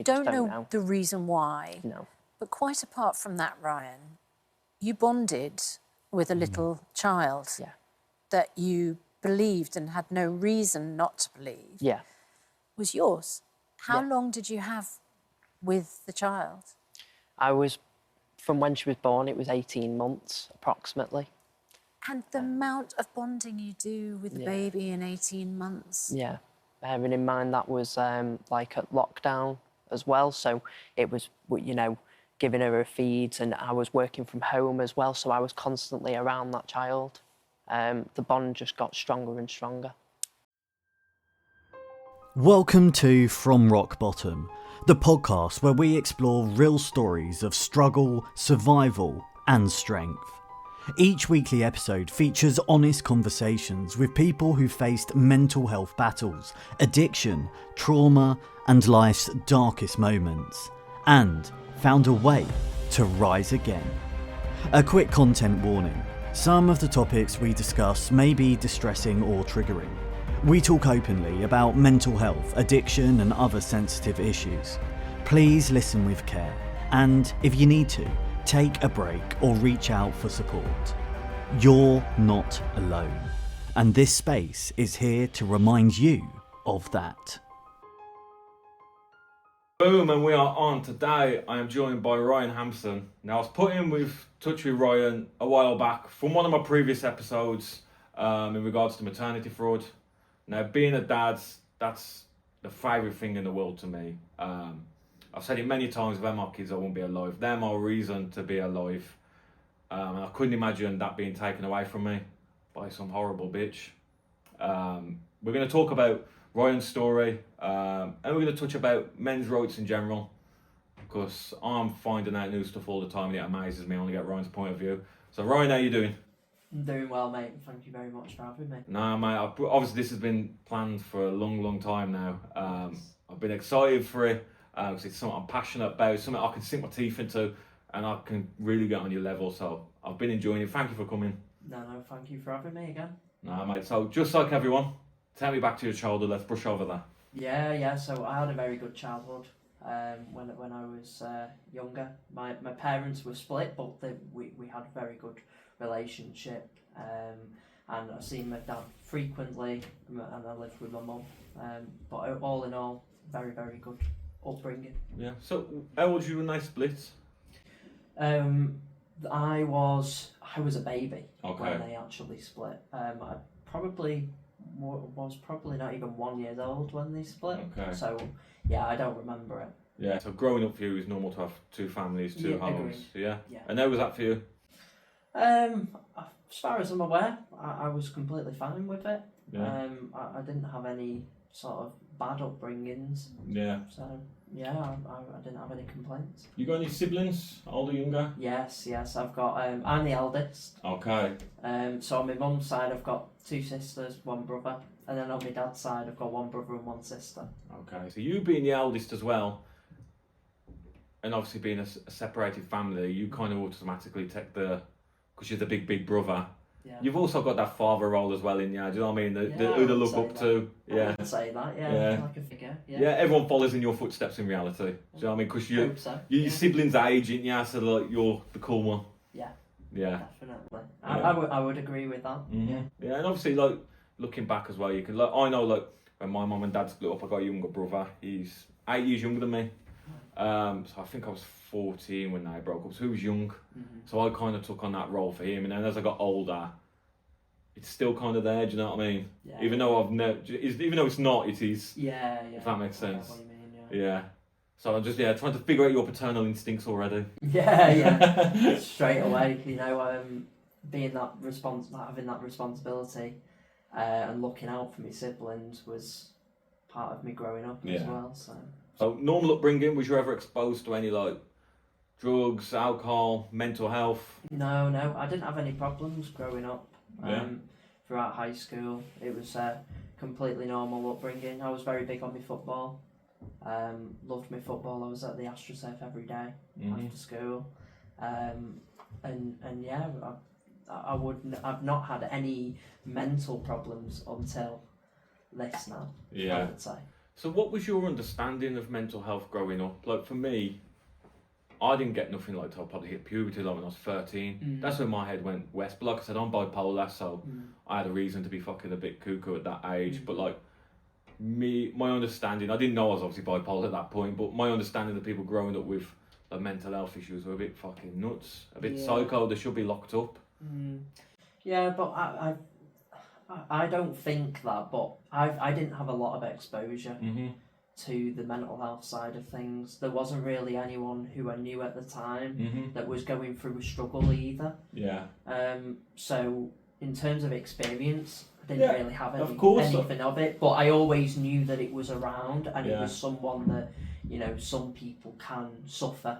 You don't know the reason why. No. But quite apart from that, Ryan, you bonded with a little child that you believed and had no reason not to believe was yours. How long did you have with the child? From when she was born, it was 18 months, approximately. And the amount of bonding you do with the baby in 18 months. Yeah, bearing in mind that was like at lockdown as well, so it was, you know, giving her feeds, and I was working from home as well, so I was constantly around that child. The bond just got stronger and stronger. Welcome to From Rock Bottom, the podcast where we explore real stories of struggle, survival and strength. Each weekly episode features honest conversations with people who faced mental health battles, addiction, trauma and life's darkest moments, and found a way to rise again. A quick content warning: some of the topics we discuss may be distressing or triggering. We talk openly about mental health, addiction and other sensitive issues. Please listen with care, and if you need to, take a break or reach out for support. You're not alone, and this space is here to remind you of that. Boom, and we are on. Today I am joined by Ryan Hampson. Now, I was put in touch with Ryan a while back from one of my previous episodes in regards to maternity fraud. Now, being a dad, that's the favourite thing in the world to me. I've said it many times, without my kids I won't be alive. They're my reason to be alive. And I couldn't imagine that being taken away from me by some horrible bitch. We're going to talk about Ryan's story, and we're going to touch about men's rights in general, because I'm finding out new stuff all the time and it amazes me. I want to get Ryan's point of view. So Ryan, how you doing? I'm doing well, mate. Thank you very much for having me. No, mate, obviously this has been planned for a long time now. I've been excited for it, because it's something I'm passionate about, something I can sink my teeth into, and I can really get on your level. So I've been enjoying it. Thank you for coming. No, thank you for having me again. No, mate, so just like everyone, take me back to your childhood. Let's brush over that. Yeah, so I had a very good childhood when I was younger. My parents were split, but we had a very good relationship, and I've seen my dad frequently, and I lived with my mum, but all in all, very good upbringing. Yeah, so how old were you when they split? I was a baby when they actually split. I was probably not even 1 year old when they split. Okay. So yeah, I don't remember it. Yeah. So growing up for you, it was normal to have two families, two homes. Agreed. Yeah. And how was that for you? As far as I'm aware, I was completely fine with it. Yeah. I didn't have any sort of bad upbringings. Yeah. So yeah, I didn't have any complaints. You got any siblings, older, younger? Yes. I've got. I'm the eldest. Okay. So on my mum's side, I've got two sisters, one brother, and then on my dad's side, I've got one brother and one sister. Okay. So you being the eldest as well, and obviously being a separated family, you kind of automatically take because you're the big brother. Yeah. You've also got that father role as well in you. Do you know what I mean? Who to look up to. Yeah. I would say that. Yeah. Like a figure. Yeah. Everyone follows in your footsteps in reality. Do you know what I mean? Because your siblings are aging, so like you're the cool one. Yeah. Yeah. Definitely. I would agree with that. Mm-hmm. Yeah. Yeah, and obviously like looking back as well, you can I know like when my mum and dad split up, I got a younger brother. He's 8 years younger than me. So I think I was 14 when they broke up, so he was young. Mm-hmm. So I kind of took on that role for him, and then as I got older, it's still kind of there. Do you know what I mean? Yeah. Even though it's not, it is. Yeah. If that makes sense. What you mean, yeah. So I'm just trying to figure out your paternal instincts already. Yeah. Straight away, being that having that responsibility, and looking out for my siblings was part of me growing up as well. So normal upbringing, was you ever exposed to any like drugs, alcohol, mental health? No, I didn't have any problems growing up. Throughout high school, it was completely normal upbringing. I was very big on my football. Loved my football. I was at the AstroTurf every day after school. And yeah, I've not had any mental problems until this now. Yeah. I would say. So what was your understanding of mental health growing up? Like for me, I didn't get nothing like till I probably hit puberty like when I was 13. That's when my head went west. But like I said, I'm bipolar, so I had a reason to be fucking a bit cuckoo at that age. But like my understanding, I didn't know I was obviously bipolar at that point, but my understanding of people growing up with like mental health issues were a bit fucking nuts, a bit psycho. They should be locked up. Yeah, but I don't think that, but I didn't have a lot of exposure to the mental health side of things. There wasn't really anyone who I knew at the time that was going through a struggle either. Yeah. So in terms of experience, I didn't really have anything of it, but I always knew that it was around, and it was someone that, you know, some people can suffer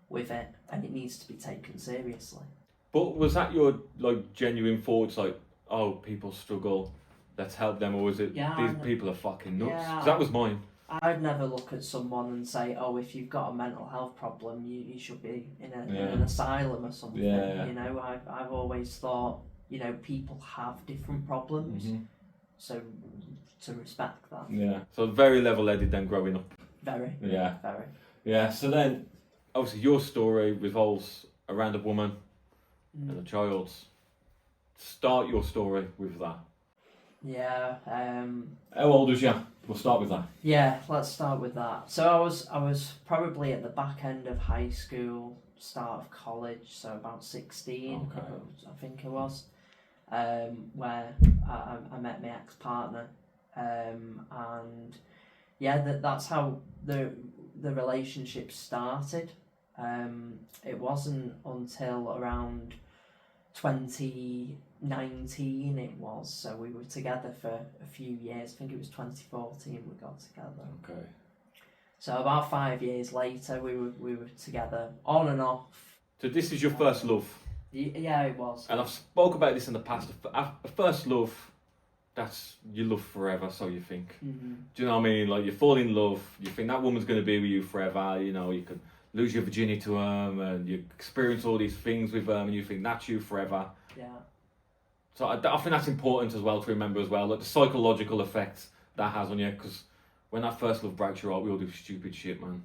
with it, and it needs to be taken seriously. But was that your like genuine thoughts, like, oh, people struggle, let's help them, or was it these people are fucking nuts? Yeah, 'cause that was mine. I'd never look at someone and say, oh, if you've got a mental health problem, you should be in an asylum or something. Yeah. You know, I've always thought, you know, people have different problems, so to respect that. Yeah. So very level-headed then growing up. Very. Yeah. Very. Yeah. So then, obviously, your story revolves around a woman and a child. Start your story with that. Yeah. How old was you? We'll start with that. Yeah, let's start with that. So I was probably at the back end of high school, start of college, so about 16, I think it was, where I met my ex-partner, and yeah, that's how the relationship started. It wasn't until around 2019 it was, so we were together for a few years. I think it was 2014 we got together. Okay. So about 5 years later we were together on and off. So this is your first love? Yeah, it was. And I've spoke about this in the past. A first love, that's you love forever, so you think. Do you know what I mean? Like you fall in love, you think that woman's going to be with you forever, you know, you can lose your virginity to them and you experience all these things with them and you think that's you forever. Yeah. So I think that's important as well to remember as well, like the psychological effect that has on you, because when that first love breaks your heart, we all do stupid shit, man.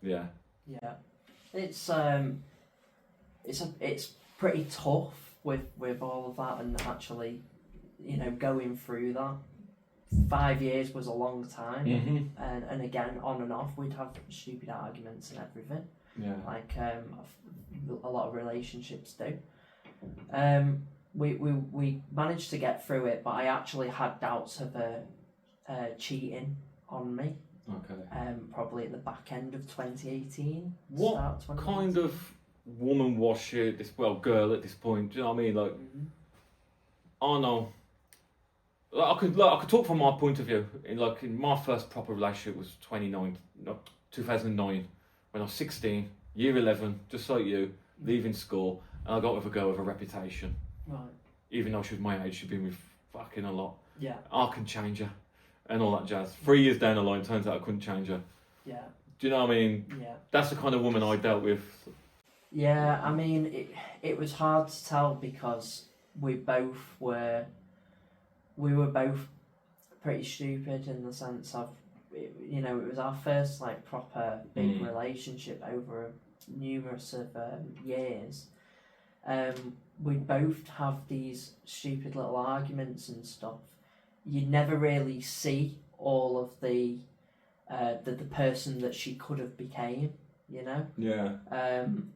Yeah. It's pretty tough with all of that, and actually, you know, going through that. 5 years was a long time, and again, on and off, we'd have stupid arguments and everything. Yeah. Like a lot of relationships do. We managed to get through it, but I actually had doubts of her cheating on me. Okay. Probably at the back end of 2018. What kind of woman was she? Girl at this point. Do you know what I mean? Like, oh no. I could talk from my point of view. In my first proper relationship was 2009, when I was 16, year 11, just like you, leaving school, and I got with a girl with a reputation. Right. Even though she was my age, she'd been with fucking a lot. Yeah. I can change her, and all that jazz. 3 years down the line, turns out I couldn't change her. Yeah. Do you know what I mean? Yeah. That's the kind of woman I dealt with. Yeah, I mean, it was hard to tell because we were both pretty stupid in the sense of, you know, it was our first like proper big relationship over numerous of years. We'd both have these stupid little arguments and stuff. You'd never really see all of the person that she could have became, you know? Yeah.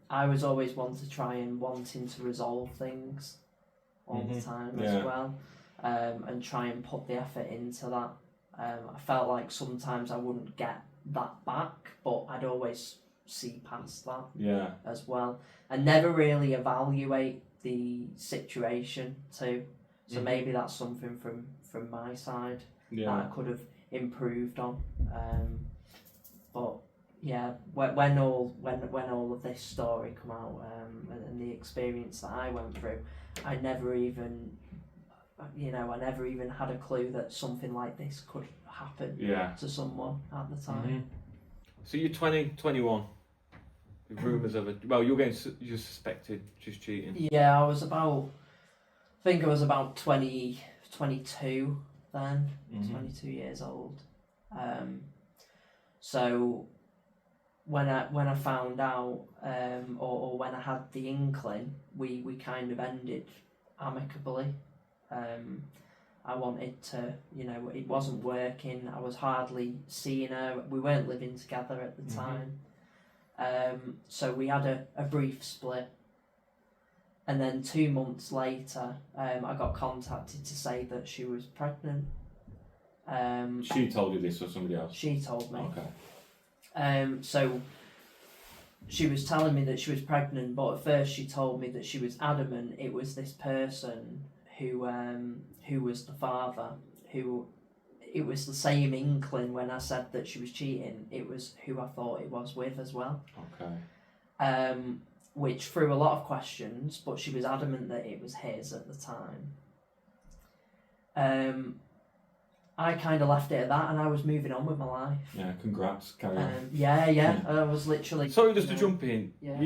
I was always wanting to resolve things all the time as well. And try and put the effort into that. I felt like sometimes I wouldn't get that back, but I'd always see past that as well. And never really evaluate the situation too. So maybe that's something from my side that I could have improved on. But yeah, when all of this story come out and the experience that I went through, I never even had a clue that something like this could happen to someone at the time. So you're 20, 21. Rumours of it. Well, you're suspected just cheating. Yeah, I think I was about 20, 22 then. 22 years old. So when I found out, or when I had the inkling, we kind of ended amicably. I wanted to, it wasn't working. I was hardly seeing her. We weren't living together at the time. So we had a brief split. And then 2 months later, I got contacted to say that she was pregnant. She told you this or somebody else? She told me. Okay. So she was telling me that she was pregnant, but at first she told me that she was adamant it was this person who was the father, who it was the same inkling when I said that she was cheating. It was who I thought it was with as well. Okay. Which threw a lot of questions, but she was adamant that it was his at the time. I kind of left it at that, and I was moving on with my life. Yeah, congrats, carry on. Yeah. I was literally... Sorry, just to jump in. Yeah.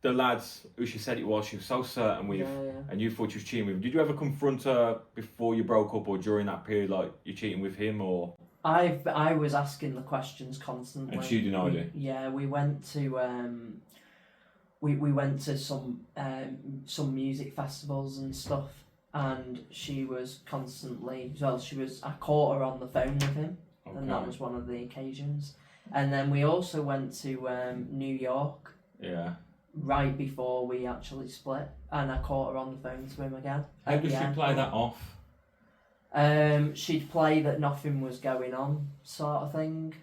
The lads who she said it was, she was so certain with, and you thought she was cheating with him. Did you ever confront her before you broke up or during that period, like, you're cheating with him, or...? I was asking the questions constantly. And she denied it? Yeah, we went to... we went to some music festivals and stuff, and she was constantly... Well, I caught her on the phone with him, and that was one of the occasions. And then we also went to New York. Yeah. Right before we actually split, and I caught her on the phone to him again. How did she play that off? She'd play that nothing was going on, sort of thing.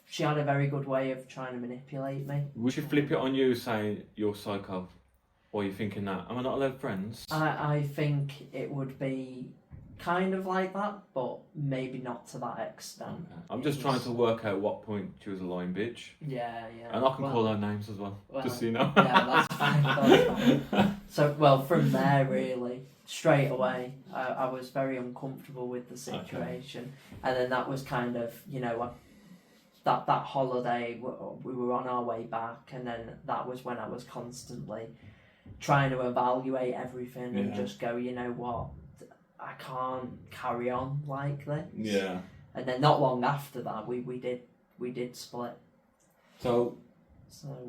She had a very good way of trying to manipulate me. Would she flip it on you saying you're psycho? Or are you thinking that? Am I not allowed friends? I think it would be kind of like that, but maybe not to that extent. Okay. I'm just trying to work out what point she was a lying bitch. Yeah. And I can call her names as well, just so you know. Yeah, that's fine. So, from there, really, straight away, I was very uncomfortable with the situation. Okay. And then that was kind of, that holiday, we were on our way back, and then that was when I was constantly trying to evaluate everything and just go, you know what, I can't carry on like this. Yeah. And then not long after that, we did split. So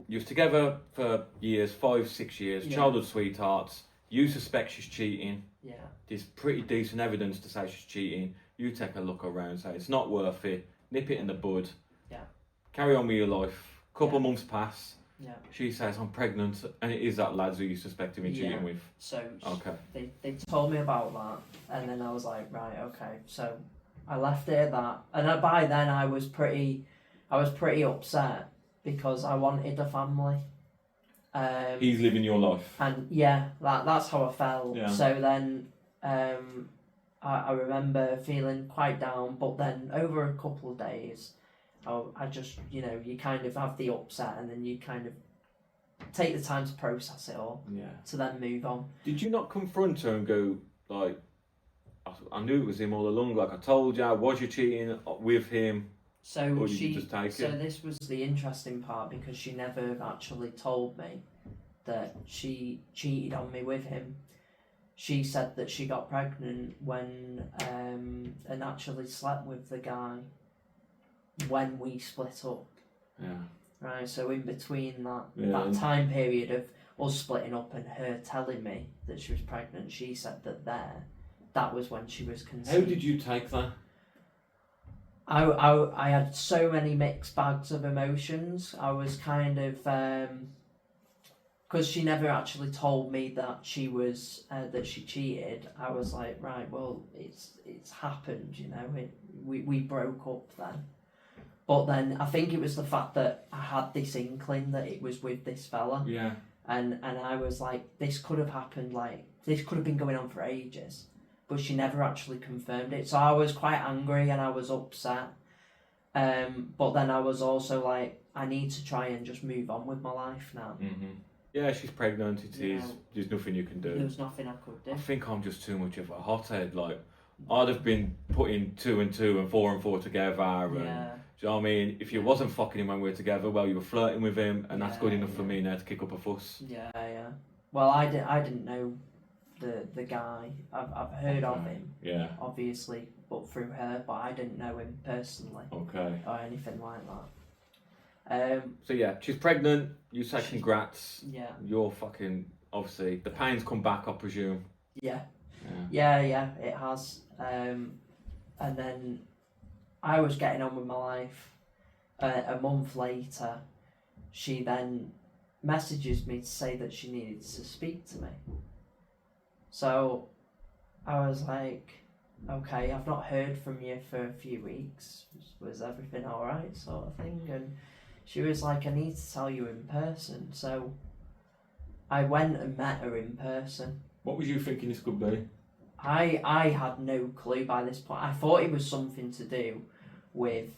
you was together for years, 5-6 years, childhood sweethearts. You suspect she's cheating. Yeah. There's pretty decent evidence to say she's cheating. You take a look around, say it's not worth it. Nip it in the bud. Yeah. Carry on with your life. Couple months pass. Yeah. She says, I'm pregnant, and it is that lad who you suspect me cheating with. So they told me about that, and then I was like, right, okay. So I left it at that, and by then I was pretty upset because I wanted a family. He's living your life. And that's how I felt. Yeah. So then I remember feeling quite down, but then over a couple of days, I just, you kind of have the upset, and then you kind of take the time to process it all, to then move on. Did you not confront her and go, like, I knew it was him all along, like I told you, was you cheating with him? So or did you just take it? This was the interesting part, because she never actually told me that she cheated on me with him. She said that she got pregnant when and actually slept with the guy when we split up. Yeah. Right, so in between that time period of us splitting up and her telling me that she was pregnant, she said that was when she was conceived. How did you take that? I had so many mixed bags of emotions. I was kind of because she never actually told me that she was that she cheated. I was like, right, well, it's happened, we broke up then. But then I think it was the fact that I had this inkling that it was with this fella. Yeah. And I was like, this could have happened, this could have been going on for ages. But she never actually confirmed it. So I was quite angry and I was upset. But then I was also like, I need to try and just move on with my life now. Mm-hmm. Yeah, she's pregnant, there's nothing you can do. There was nothing I could do. I think I'm just too much of a hothead. Like, I'd have been putting 2 and 2 and 4 and 4 together. And, do you know what I mean? If you wasn't fucking him when we were together, well, you were flirting with him, and that's good enough for me now to kick up a fuss. Yeah. Well, I didn't know the guy. I've heard of him, yeah, obviously, but through her, but I didn't know him personally, or anything like that. So yeah, she's pregnant. You say congrats. Yeah. You're fucking obviously the pain's come back, I presume. Yeah. It has. And then I was getting on with my life. A month later, she then messages me to say that she needed to speak to me. So I was like, okay, I've not heard from you for a few weeks. Was everything alright, sort of thing? And she was like, I need to tell you in person. So I went and met her in person. What was you thinking this could be? I had no clue by this point. I thought it was something to do with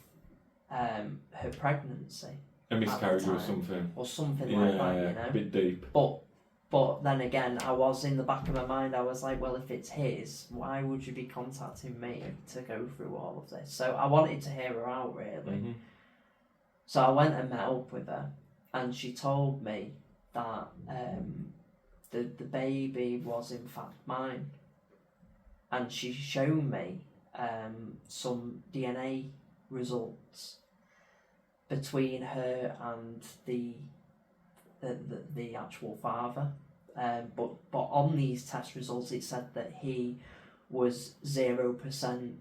her pregnancy. A miscarriage or something. Or something like that, you know. A bit deep. But then again, I was in the back of my mind, I was like, well, if it's his, why would you be contacting me to go through all of this? So I wanted to hear her out, really. Mm-hmm. So I went and met up with her, and she told me that the baby was in fact mine. And she showed me some DNA results between her and the actual father, but on these test results it said that he was 0%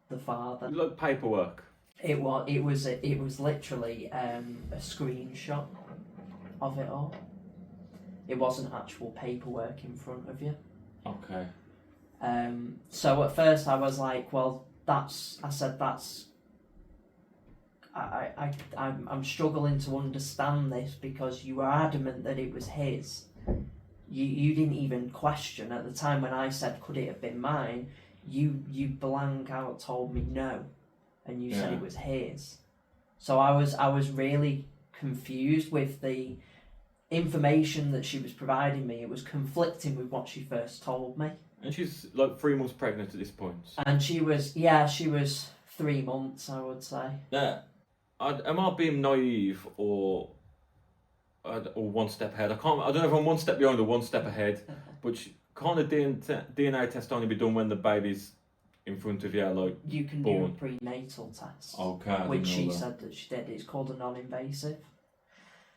the father. Like paperwork. It was literally a screenshot of it all. It wasn't actual paperwork in front of you. Okay. So at first I was like, well, I'm struggling to understand this because you were adamant that it was his. You didn't even question at the time when I said, could it have been mine? You blank out told me no, and you said it was his. So I was really confused with the information that she was providing me. It was conflicting with what she first told me. And she's like 3 months pregnant at this point. And she was 3 months, I would say. Yeah. Am I being naive or one step ahead? I don't know if I'm one step behind or one step ahead, but can't a DNA test only be done when the baby's in front of you, like you can born? do a prenatal test. Okay. Which she said that she did. It's called a non-invasive.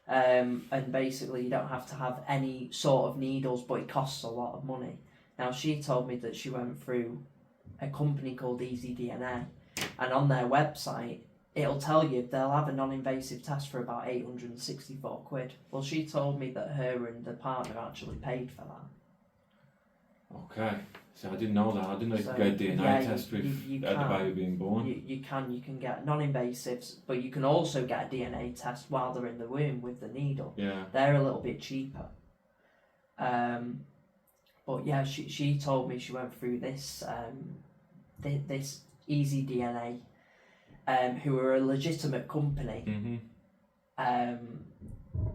And basically you don't have to have any sort of needles, but it costs a lot of money. Now she told me that she went through a company called Easy DNA, and on their website it'll tell you they'll have a non-invasive test for about 864 quid. Well, she told me that her and the partner actually paid for that. Okay. So I didn't know that. I didn't know you could get a DNA test with the baby being born. You can get non-invasives, but you can also get a DNA test while they're in the womb with the needle. Yeah. They're a little bit cheaper. But yeah, she told me she went through this this Easy DNA, who are a legitimate company. Mm-hmm.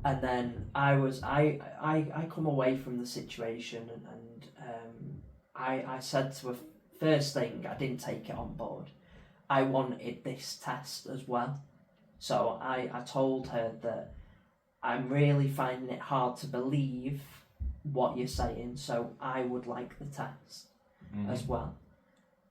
And then I come away from the situation and I said to her, first thing, I didn't take it on board. I wanted this test as well. So I told her that I'm really finding it hard to believe what you're saying, so I would like the test as well.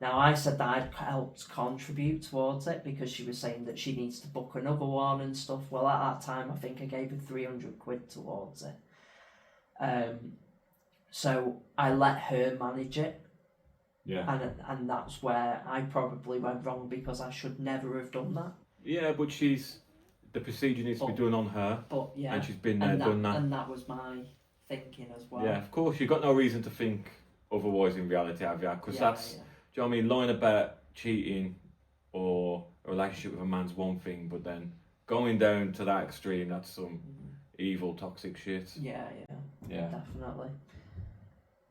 Now I said that I'd helped contribute towards it because she was saying that she needs to book another one and stuff. Well, at that time I think I gave her 300 quid towards it. So I let her manage it. Yeah. And that's where I probably went wrong because I should never have done that. Yeah, but the procedure needs to be done on her. But yeah. And she's been there, done that. And that was my thinking as well. Yeah, of course. You've got no reason to think otherwise in reality, have you? Because that's, do you know what I mean? Lying about cheating or a relationship with a man's one thing, but then going down to that extreme, that's some evil, toxic shit. Yeah, Yeah. Definitely.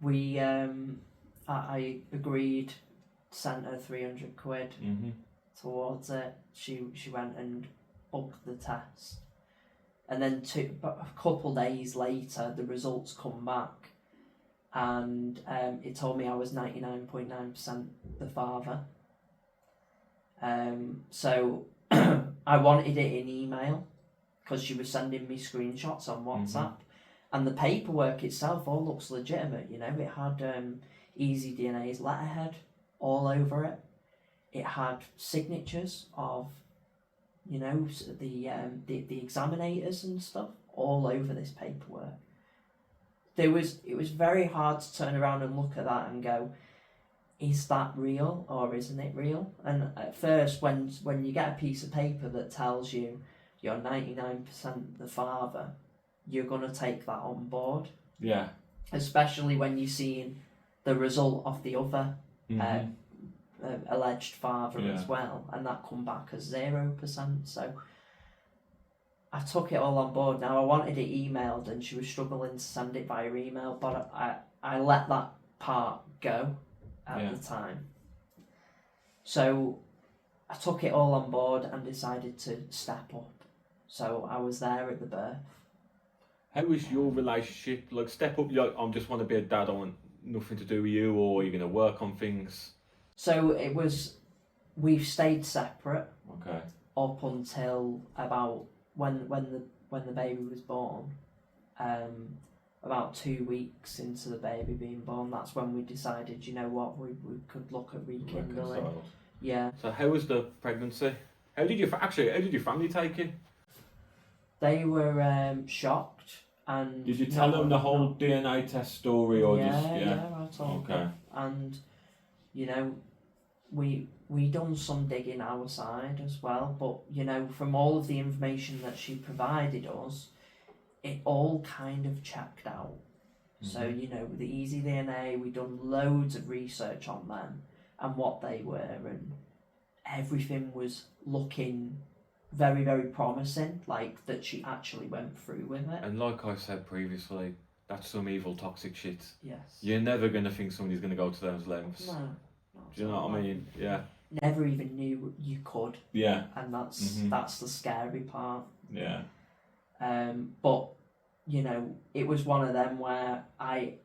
We, I agreed, sent her 300 quid towards it. She went and booked the test. And then a couple days later, the results come back, and it told me I was 99.9% the father. So I wanted it in email because she was sending me screenshots on WhatsApp, And the paperwork itself all looks legitimate, you know. It had Easy DNA's letterhead all over it. It had signatures of, you know, the examinators and stuff all over this paperwork. It was very hard to turn around and look at that and go, is that real or isn't it real? And at first, when you get a piece of paper that tells you you're 99% the father, you're going to take that on board. Yeah. Especially when you're seeing the result of the other alleged father as well, and that come back as 0%. So I took it all on board. Now I wanted it emailed, and she was struggling to send it via email, but I let that part go at the time. So I took it all on board and decided to step up. So I was there at the birth. How was your relationship? Like, step up, you're like, I just want to be a dad, I want nothing to do with you, or you're going to work on things? So it was, we've stayed separate. Okay. Up until about when the baby was born, about 2 weeks into the baby being born, that's when we decided, you know what, we could look at rekindling. Yeah. So how was the pregnancy? How did your family take it? They were shocked. And did you tell them the whole DNA test story, or yeah, just I told them. And you know, we done some digging our side as well, but you know, from all of the information that she provided us, it all kind of checked out. So you know, with the Easy DNA, we done loads of research on them and what they were, and everything was looking very, very promising, like that she actually went through with it. And like I said previously, that's some evil, toxic shit. Yes. You're never going to think somebody's going to go to those lengths. No. Do you know what I mean? Yeah. Never even knew you could. Yeah. And that's the scary part. Yeah. But, you know, it was one of them where I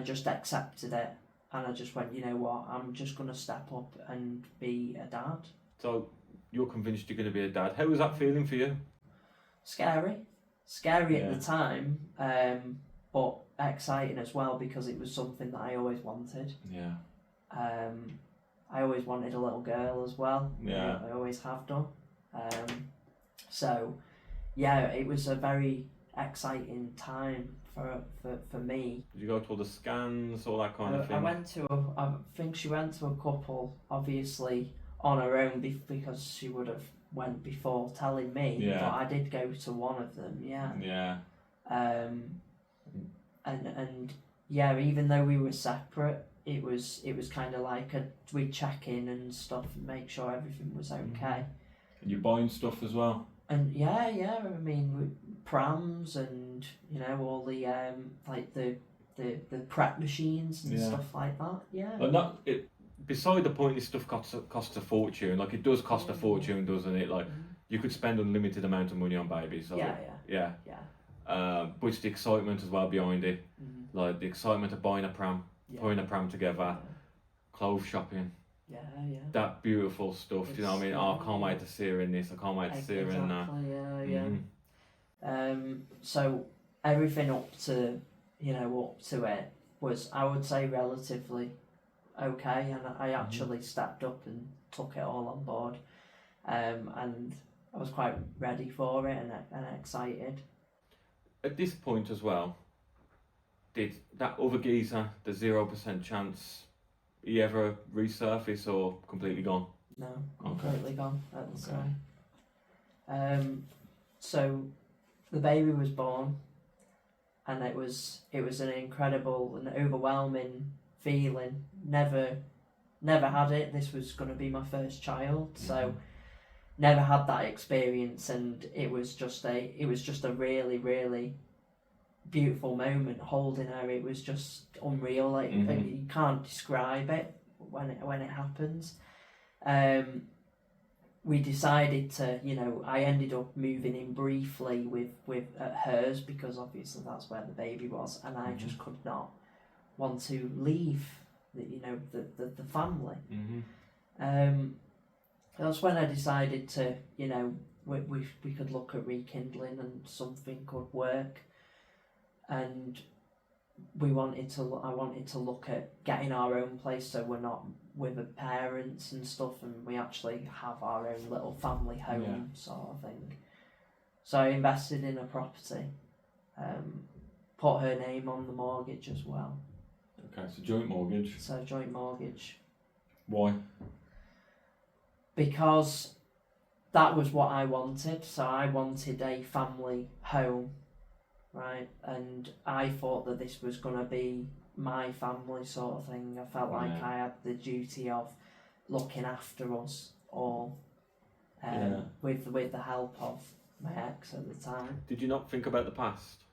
just accepted it, and I just went, you know what, I'm just going to step up and be a dad. So you're convinced you're going to be a dad. How was that feeling for you? Scary at the time, but exciting as well, because it was something that I always wanted. Yeah. I always wanted a little girl as well. Yeah. I always have done. So, yeah, it was a very exciting time for me. Did you go to all the scans, all that kind of thing? I think she went to a couple, obviously on her own, because she would have went before telling me. Yeah. But I did go to one of them. Yeah. Yeah. And yeah, even though we were separate, it was kind of like we'd check in and stuff and make sure everything was okay. And you're buying stuff as well? And yeah, I mean, prams and, you know, all the like the prep machines and stuff like that. Yeah. And beside the point, this stuff costs a fortune. Like, it does cost a fortune, doesn't it? Like, you could spend unlimited amount of money on babies. So yeah. But it's the excitement as well behind it. Like the excitement of buying a pram, putting a pram together, clothes shopping. Yeah. That beautiful stuff. Do you know what I mean? Oh, I can't wait to see her in this. I can't wait to see her in that. Yeah. So everything up to it was, I would say, relatively okay, and I actually stepped up and took it all on board, and I was quite ready for it and excited. At this point as well, did that other geezer, the 0% chance, he ever resurface or completely gone? No, completely gone at the time. So the baby was born, and it was an incredible and overwhelming feeling. Never had it. This was going to be my first child, so never had that experience, and it was just a really, really beautiful moment holding her. It was just unreal. Like you can't describe it when it happens. We decided to, I ended up moving in briefly with hers, because obviously that's where the baby was, and I just could not want to leave the family. That's when I decided to, we could look at rekindling and something could work. and I wanted to look at getting our own place, so we're not with the parents and stuff, and we actually have our own little family home sort of thing. So I invested in a property, put her name on the mortgage as well. Okay, so joint mortgage. So joint mortgage. Why? Because that was what I wanted. So I wanted a family home, right? And I thought that this was going to be my family sort of thing. I felt like I had the duty of looking after us all, with the help of my ex at the time. Did you not think about the past?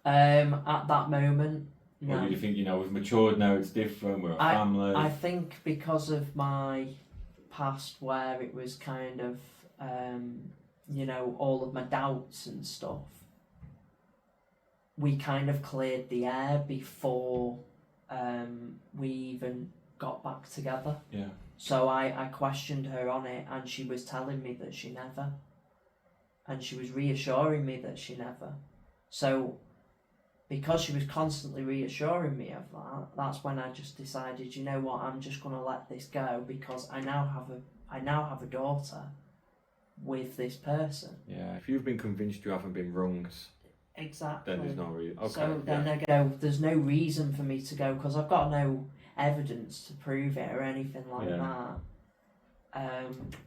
At that moment, no. Or do you think, we've matured now, it's different, we're a family? I think because of my past, where it was kind of, all of my doubts and stuff, we kind of cleared the air before we even got back together. Yeah. So I questioned her on it, and she was telling me that she never. And she was reassuring me that she never. So because she was constantly reassuring me of that, that's when I just decided, you know what, I'm just going to let this go, because I now have a daughter with this person. Yeah, if you've been convinced you haven't been wronged, exactly, then there's no reason. Okay, so then I go, there's no reason for me to go, because I've got no evidence to prove it or anything like that.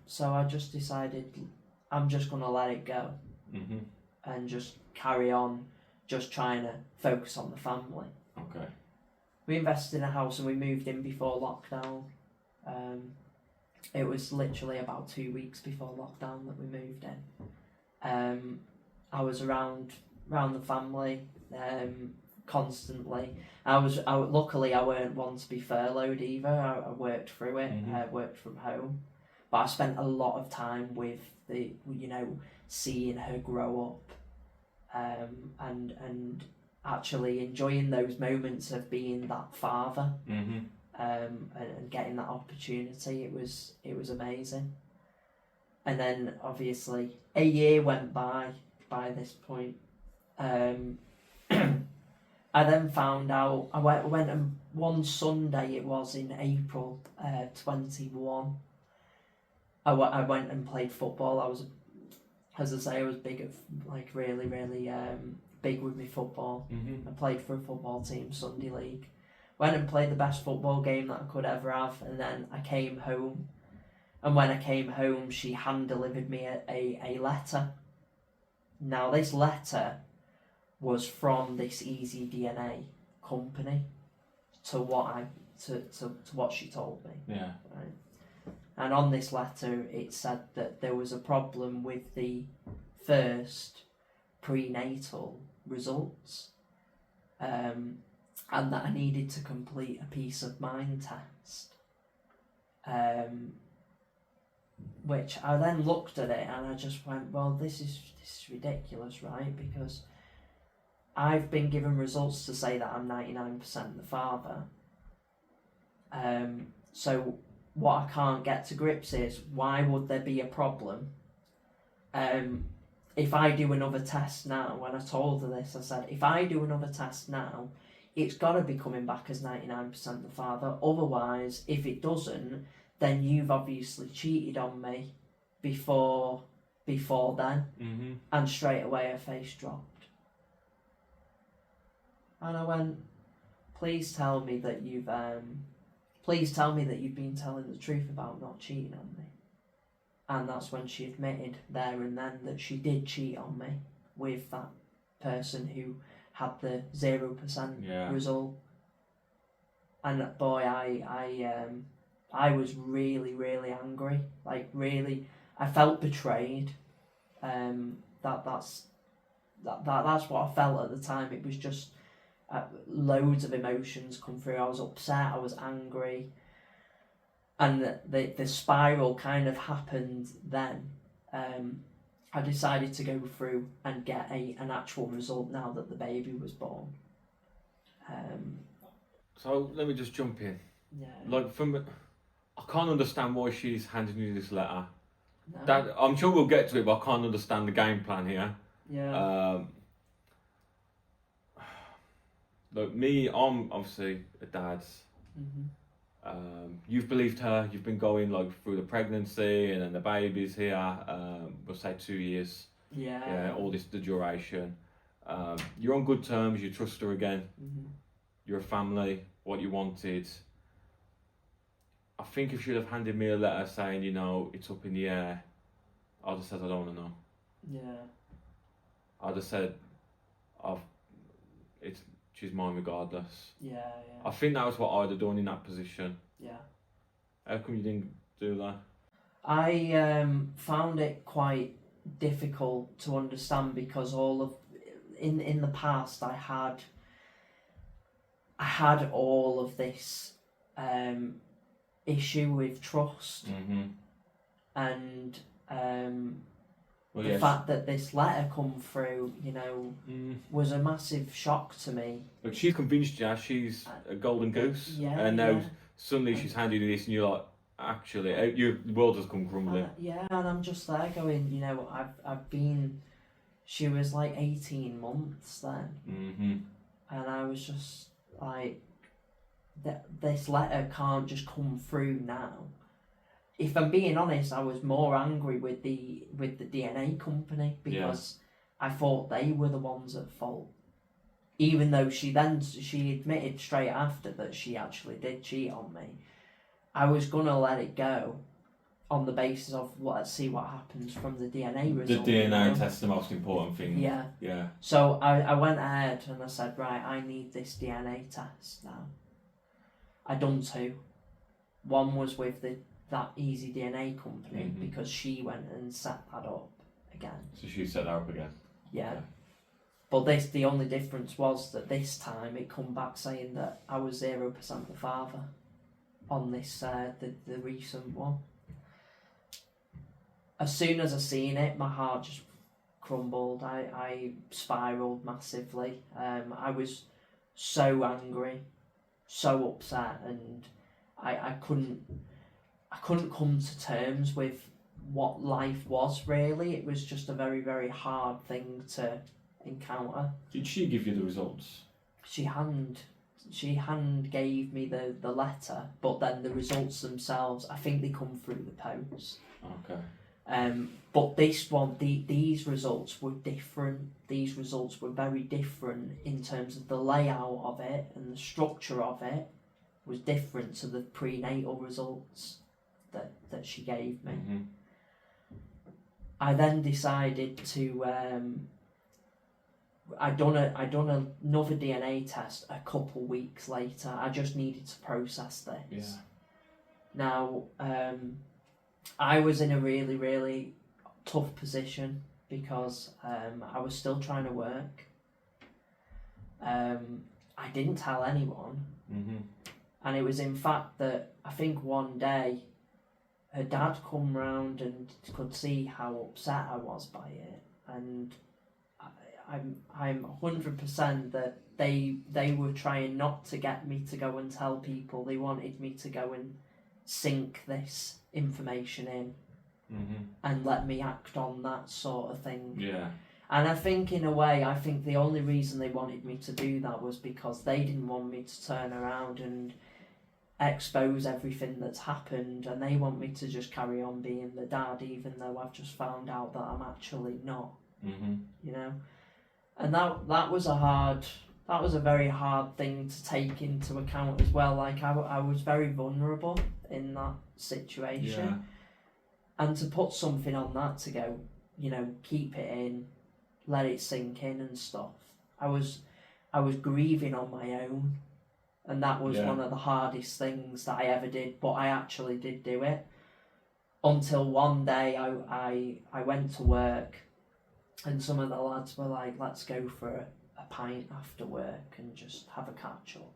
So I just decided I'm just going to let it go, and just carry on, just trying to focus on the family. Okay. We invested in a house and we moved in before lockdown. It was literally about 2 weeks before lockdown that we moved in. I was around the family constantly. Luckily I weren't one to be furloughed either. I worked through it. I worked from home, but I spent a lot of time with seeing her grow up, and actually enjoying those moments of being that father, and getting that opportunity. It was amazing. And then obviously a year went by this point. I then found out, I went and one Sunday, it was in April 21, I went and played football. I was, as I say, I was big at, really big with my football. I played for a football team, Sunday League. Went and played the best football game that I could ever have, and then I came home. And when I came home, she hand-delivered me a letter. Now, this letter was from this Easy DNA company to what she told me. Yeah. Right. And on this letter, it said that there was a problem with the first prenatal results, and that I needed to complete a peace of mind test. Which I then looked at it and I just went, well, this is ridiculous, right? Because I've been given results to say that I'm 99% the father. So what I can't get to grips is, why would there be a problem? If I do another test now, when I told her this, I said, if I do another test now, it's got to be coming back as 99% the father. Otherwise, if it doesn't, then you've obviously cheated on me before then. And straight away her face dropped. And I went, please tell me that you've been telling the truth about not cheating on me. And that's when she admitted there and then that she did cheat on me with that person who had the 0% result. And boy, I was really, really angry. I felt betrayed. That's what I felt at the time. It was just loads of emotions come through. I was upset, I was angry, and the spiral kind of happened then. I decided to go through and get an actual result now that the baby was born. So let me just jump in. Yeah. I can't understand why she's handing you this letter. No. That I'm sure we'll get to it, but I can't understand the game plan here. Yeah. look, me, I'm obviously a dad. You've believed her. You've been going like through the pregnancy and then the baby's here. We'll say 2 years. Yeah. All this the duration. You're on good terms. You trust her again. You're a family. What you wanted. I think if she'd have handed me a letter saying, you know, it's up in the air, I'd have said I don't want to know. Yeah. I'd have said, she's mine regardless. Yeah. I think that was what I'd have done in that position. Yeah. How come you didn't do that? I found it quite difficult to understand because in the past I had all of this issue with trust, and the fact that this letter come through, you know, was a massive shock to me. Look, she's convinced you she's a golden goose, and now suddenly she's handing you this, and you're like, actually, your world has come crumbling. And I'm just there going, you know, I've been. She was like 18 months then, and I was just like, this letter can't just come through now. If I'm being honest, I was more angry with the DNA company because I thought they were the ones at fault. Even though she admitted straight after that she actually did cheat on me, I was gonna let it go on the basis of let's see what happens from the DNA result. The DNA test's the most important thing. Yeah. So I went ahead and I said, right, I need this DNA test now. I done 2. One was with that Easy DNA company because she went and set that up again. So she set that up again? Yeah. But the only difference was that this time it come back saying that I was 0% the father on this, the recent one. As soon as I seen it, my heart just crumbled. I spiraled massively. I was so angry, so upset, and I couldn't come to terms with what life was really. It was just a very, very hard thing to encounter. Did she give you the results? She hand gave me the letter, but then the results themselves, I think they come through the post. Okay. But this one, these results were different. These results were very different in terms of the layout of it, and the structure of it was different to the prenatal results that she gave me. I then decided to I done another DNA test a couple weeks later. I just needed to process this. Now I was in a really, really tough position because I was still trying to work. I didn't tell anyone, and it was in fact that I think one day her dad come round and could see how upset I was by it, and I'm 100% that they were trying not to get me to go and tell people. They wanted me to go and sink this information in and let me act on that sort of thing. And I think in a way, the only reason they wanted me to do that was because they didn't want me to turn around and expose everything that's happened, and they want me to just carry on being the dad even though I've just found out that I'm actually not. You know, and that was a very hard thing to take into account as well. Like I was very vulnerable in that situation, and to put something on that to go, you know, keep it in, let it sink in and stuff. I was grieving on my own, and that was one of the hardest things that I ever did, but I actually did do it. Until one day I went to work, and some of the lads were like, let's go for a pint after work and just have a catch up.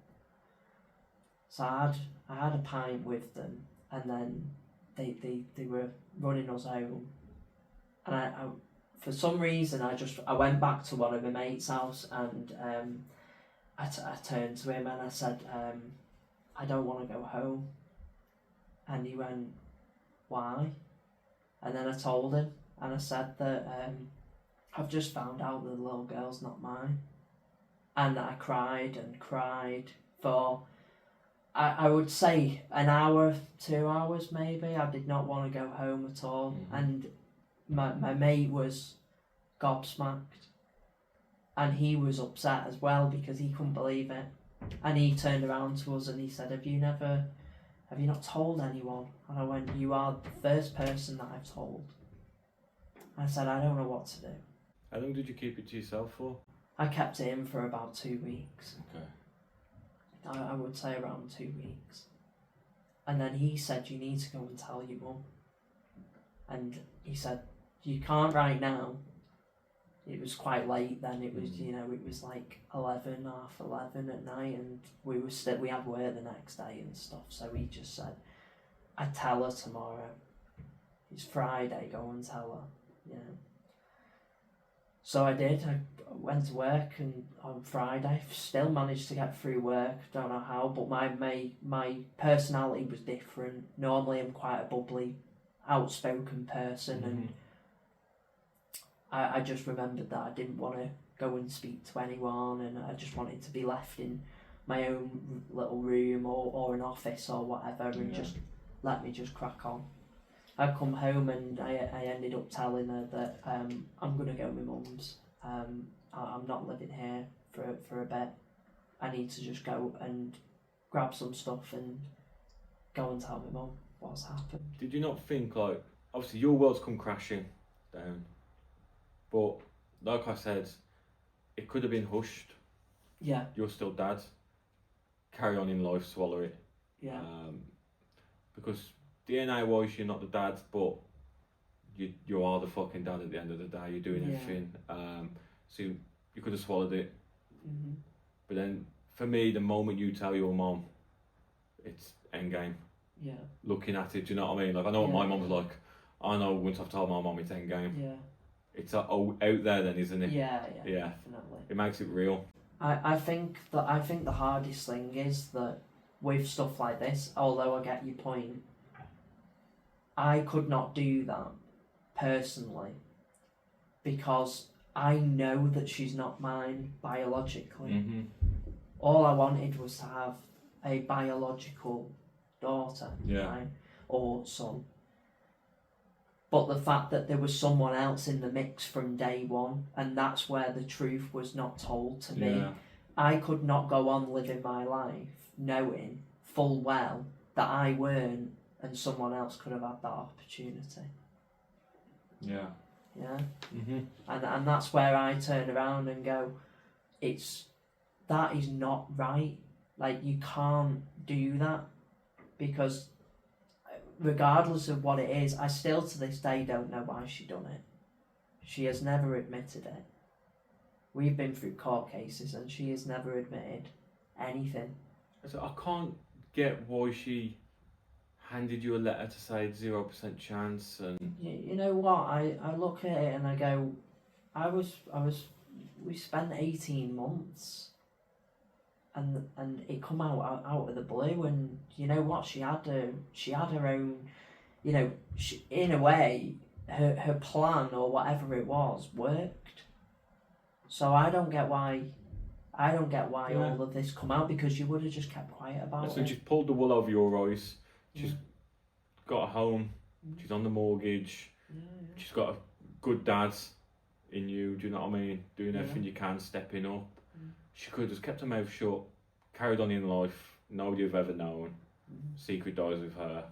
So I had a pint with them, and then they were running us home, and I for some reason I went back to one of my mates' house, and I turned to him and I said, I don't want to go home. And he went, why? And then I told him, and I said that I've just found out that the little girl's not mine. And I cried and cried for, I would say, an hour, 2 hours maybe. I did not want to go home at all. And my mate was gobsmacked. And he was upset as well because he couldn't believe it. And he turned around to us and he said, have you not told anyone? And I went, you are the first person that I've told. I said, I don't know what to do. How long did you keep it to yourself for? I kept it in for about 2 weeks. Okay. I would say around 2 weeks. And then he said, you need to go and tell your mum. And he said, you can't right now. It was quite late then. It was, it was like 11, half 11 at night, and we had work the next day and stuff. So he just said, I tell her tomorrow. It's Friday, go and tell her, So I did. I went to work, and on Friday, still managed to get through work. Don't know how, but my personality was different. Normally, I'm quite a bubbly, outspoken person, and I just remembered that I didn't want to go and speak to anyone, and I just wanted to be left in my own little room or an office or whatever, and just let me just crack on. I come home and I ended up telling her that I'm going to go to my mum's. I'm not living here for a bit. I need to just go and grab some stuff and go and tell my mum what's happened. Did you not think, like, obviously your world's come crashing down, but like I said, it could have been hushed. Yeah. You're still dad. Carry on in life, swallow it. Yeah. Because DNA-wise, you're not the dad, but you are the fucking dad at the end of the day. You're doing everything. So you could have swallowed it. But then, for me, the moment you tell your mom, it's endgame. Yeah. Looking at it, do you know what I mean? Like, I know what my mum's like. I know once I've told my mum it's endgame. Yeah. It's out there then, isn't it? Yeah, definitely. It makes it real. I think the hardest thing is that with stuff like this, although I get your point, I could not do that personally because I know that she's not mine biologically. All I wanted was to have a biological daughter, right? Or son. But the fact that there was someone else in the mix from day one, and that's where the truth was not told to me, I could not go on living my life knowing full well that I weren't and someone else could have had that opportunity. Yeah. Yeah. And that's where I turn around and go, that is not right. Like, you can't do that, because regardless of what it is, I still to this day don't know why she done it. She has never admitted it. We've been through court cases and she has never admitted anything. So I can't get why she handed you a letter to say 0% chance. And you know what? I look at it and I go, we spent 18 months. And it come out of the blue, and you know what, she had her own, in a way, her plan or whatever it was worked. So I don't get why all of this come out, because you would have just kept quiet about it. So she's pulled the wool over your eyes. She's got a home. She's on the mortgage. She's got a good dad in you. Do you know what I mean? Doing everything you can, stepping up. She could have just kept her mouth shut, carried on in life. Nobody have ever known. Secret dies with her.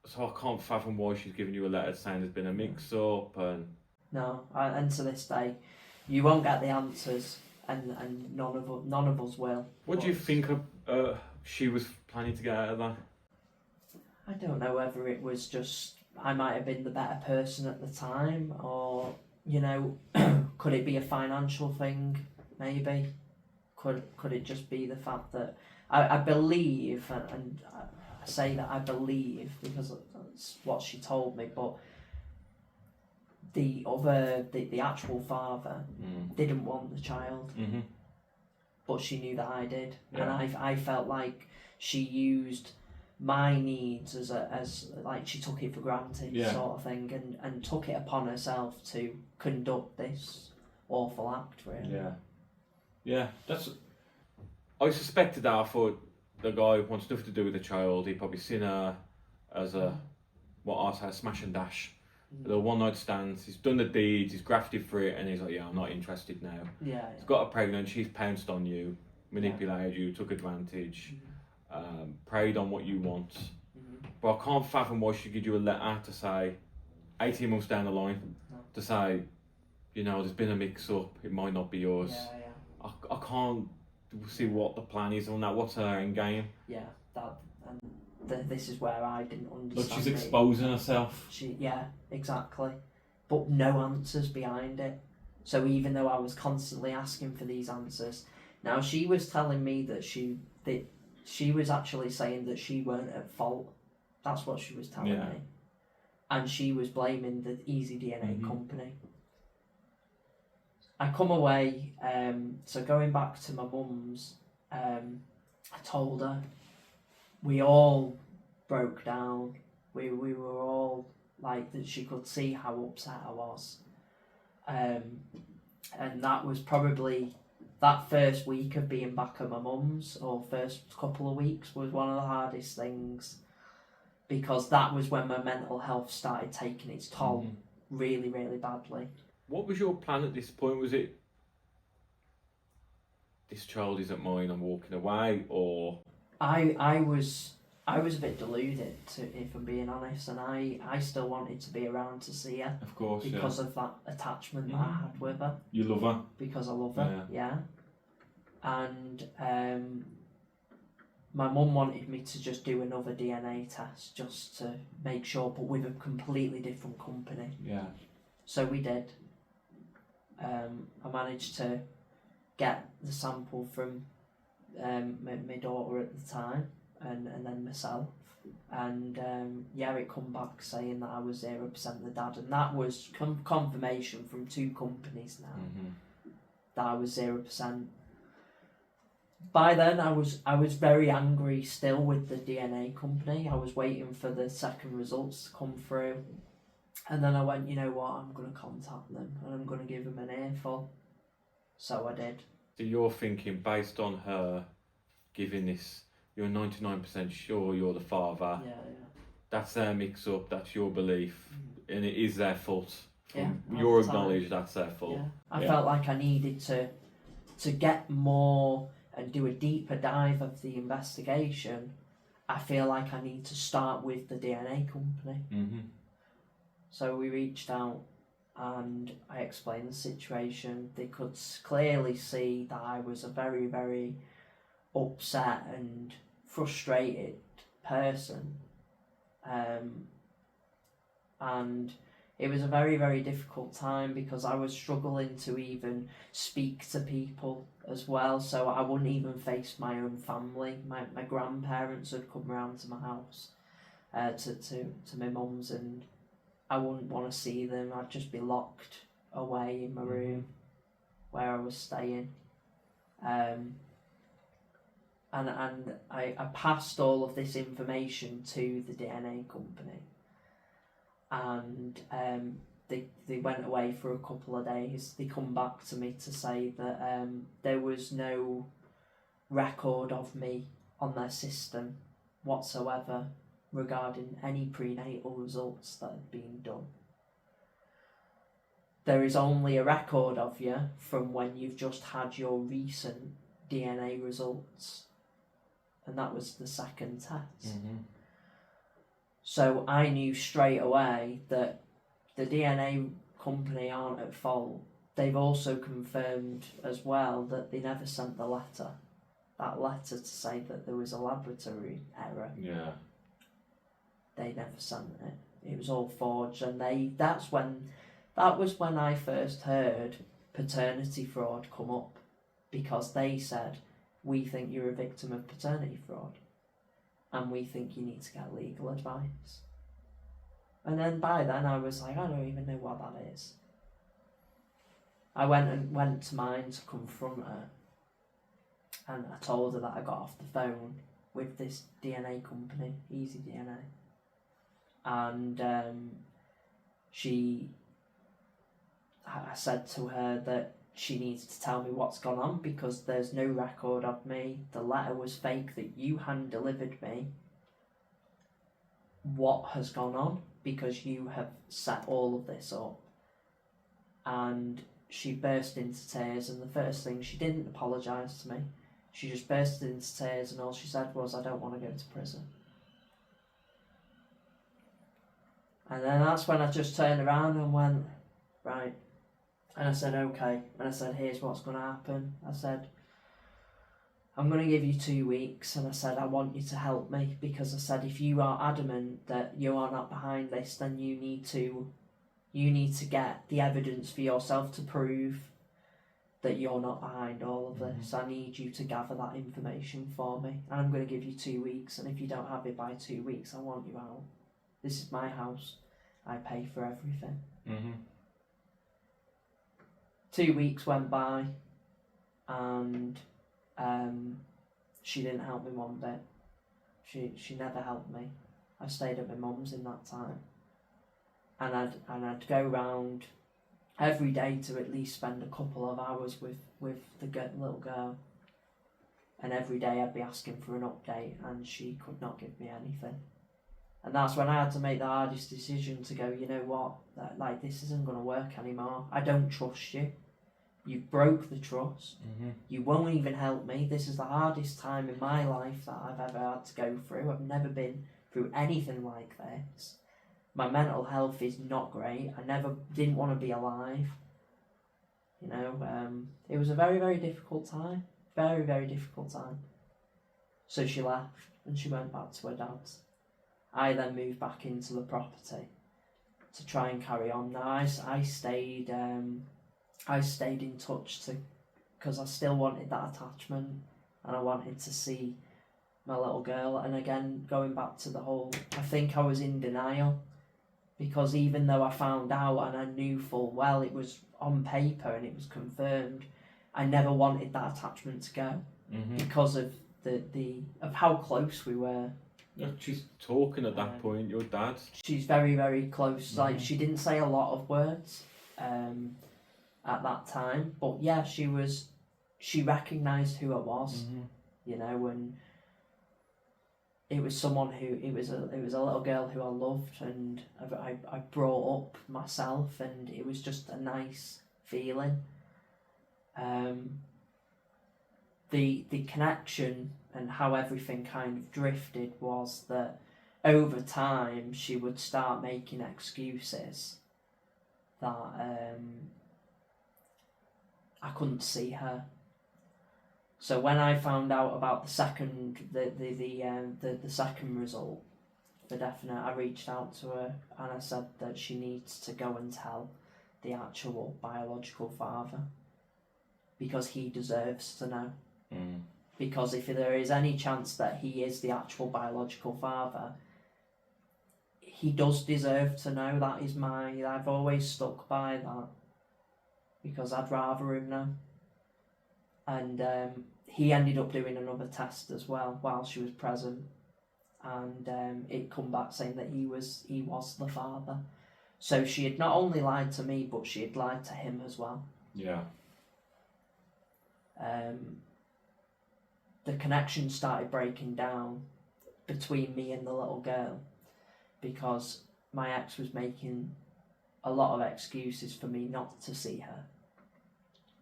So I can't fathom why she's giving you a letter saying there's been a mix-up. And to this day, you won't get the answers, and none of us will. What do you think she was planning to get out of that? I don't know whether it was just I might have been the better person at the time, or could it be a financial thing? Maybe. Could it just be the fact that I believe, and I say that I believe because that's what she told me, but the actual father didn't want the child, but she knew that I did, and I felt like she used my needs as like she took it for granted, sort of thing, and took it upon herself to conduct this awful act, really. Yeah. I suspected that. I thought the guy wants nothing to do with the child. He probably seen her as a smash and dash. The one night stands. He's done the deeds. He's grafted for it, and he's like, "Yeah, I'm not interested now." He's got her pregnant. She's pounced on you, manipulated you, took advantage, preyed on what you want. But I can't fathom why she give you a letter to say, 18 months down the line, to say, there's been a mix-up. It might not be yours. I can't see what the plan is on that. What's her end game? This is where I didn't understand. Look, she's exposing herself. Exactly. But no answers behind it. So even though I was constantly asking for these answers, now she was telling me that she was actually saying that she weren't at fault. That's what she was telling me. And she was blaming the Easy DNA company. I come away, so going back to my mum's, I told her, we all broke down. We were all like, that she could see how upset I was. And that was probably, that first week of being back at my mum's, or first couple of weeks, was one of the hardest things, because that was when my mental health started taking its toll really, really badly. What was your plan at this point? Was it, this child isn't mine, I'm walking away, or? I was a bit deluded, if I'm being honest, and I still wanted to be around to see her. Of course, because of that attachment that I had with her. You love her? Because I love her, And my mum wanted me to just do another DNA test, just to make sure, but with a completely different company. So we did. I managed to get the sample from my daughter at the time, and then myself, and it come back saying that I was 0% the dad, and that was confirmation from two companies now that I was 0%. By then I was very angry still with the DNA company. I was waiting for the second results to come through, and then I went, you know what, I'm going to contact them and I'm going to give them an earful. So I did. So you're thinking, based on her giving this, you're 99% sure you're the father. That's their mix-up, that's your belief, and it is their fault. You're acknowledged that's their fault. I felt like I needed to get more and do a deeper dive of the investigation. I feel like I need to start with the DNA company. So we reached out and I explained the situation. They could clearly see that I was a very, very upset and frustrated person, and it was a very, very difficult time because I was struggling to even speak to people as well. So I wouldn't even face my own family. My grandparents had come round to my house, to my mum's, and I wouldn't want to see them. I'd just be locked away in my room where I was staying. And I passed all of this information to the DNA company, and they went away for a couple of days. They come back to me to say that there was no record of me on their system whatsoever regarding any prenatal results that had been done. There is only a record of you from when you've just had your recent DNA results, and that was the second test. So I knew straight away that the DNA company aren't at fault. They've also confirmed as well that they never sent the letter, that letter to say that there was a laboratory error. They never sent it. It was all forged, and that was when I first heard paternity fraud come up, because they said, we think you're a victim of paternity fraud and we think you need to get legal advice. And then by then I was like, I don't even know what that is. I went to mine to confront her, and I told her that I got off the phone with this DNA company, Easy DNA, and I said to her that she needs to tell me what's gone on, because there's no record of me. The letter was fake that you hand delivered me. What has gone on? Because you have set all of this up. And she burst into tears, and the first thing, she didn't apologise to me. She just burst into tears, and all she said was, I don't want to go to prison. And then that's when I just turned around and went, right. And I said, okay. And I said, here's what's going to happen. I said, I'm going to give you 2 weeks. And I said, I want you to help me, because I said, if you are adamant that you are not behind this, then you need to get the evidence for yourself to prove that you're not behind all of this. I need you to gather that information for me. And I'm going to give you 2 weeks. And if you don't have it by 2 weeks, I want you out. This is my house. I pay for everything. 2 weeks went by, and she didn't help me one bit. She never helped me. I stayed at my mum's in that time, and I'd go round every day to at least spend a couple of hours with the little girl, and every day I'd be asking for an update, and she could not give me anything. And that's when I had to make the hardest decision to go, you know what, this isn't going to work anymore. I don't trust you. You broke the trust. You won't even help me. This is the hardest time in my life that I've ever had to go through. I've never been through anything like this. My mental health is not great. I didn't want to be alive. It was a very, very difficult time. Very, very difficult time. So she left and she went back to her dad's. I then moved back into the property to try and carry on. Now I stayed in touch because I still wanted that attachment, and I wanted to see my little girl. And again, going back to the whole, I think I was in denial, because even though I found out and I knew full well it was on paper and it was confirmed, I never wanted that attachment to go because of of how close we were. Yeah, she's talking at that point, your dad. She's very, very close. Like, she didn't say a lot of words at that time, but yeah, she recognised who it was, and it was someone it was a little girl who I loved, and I brought up myself, and it was just a nice feeling. The connection and how everything kind of drifted was that over time she would start making excuses that I couldn't see her. So when I found out about the second result, for definite, I reached out to her and I said that she needs to go and tell the actual biological father, because he deserves to know. Because if there is any chance that he is the actual biological father, he does deserve to know. That is I've always stuck by that, because I'd rather him know. And he ended up doing another test as well while she was present, and it come back saying that he was the father. So she had not only lied to me, but she had lied to him as well. Yeah. The connection started breaking down between me and the little girl, because my ex was making a lot of excuses for me not to see her.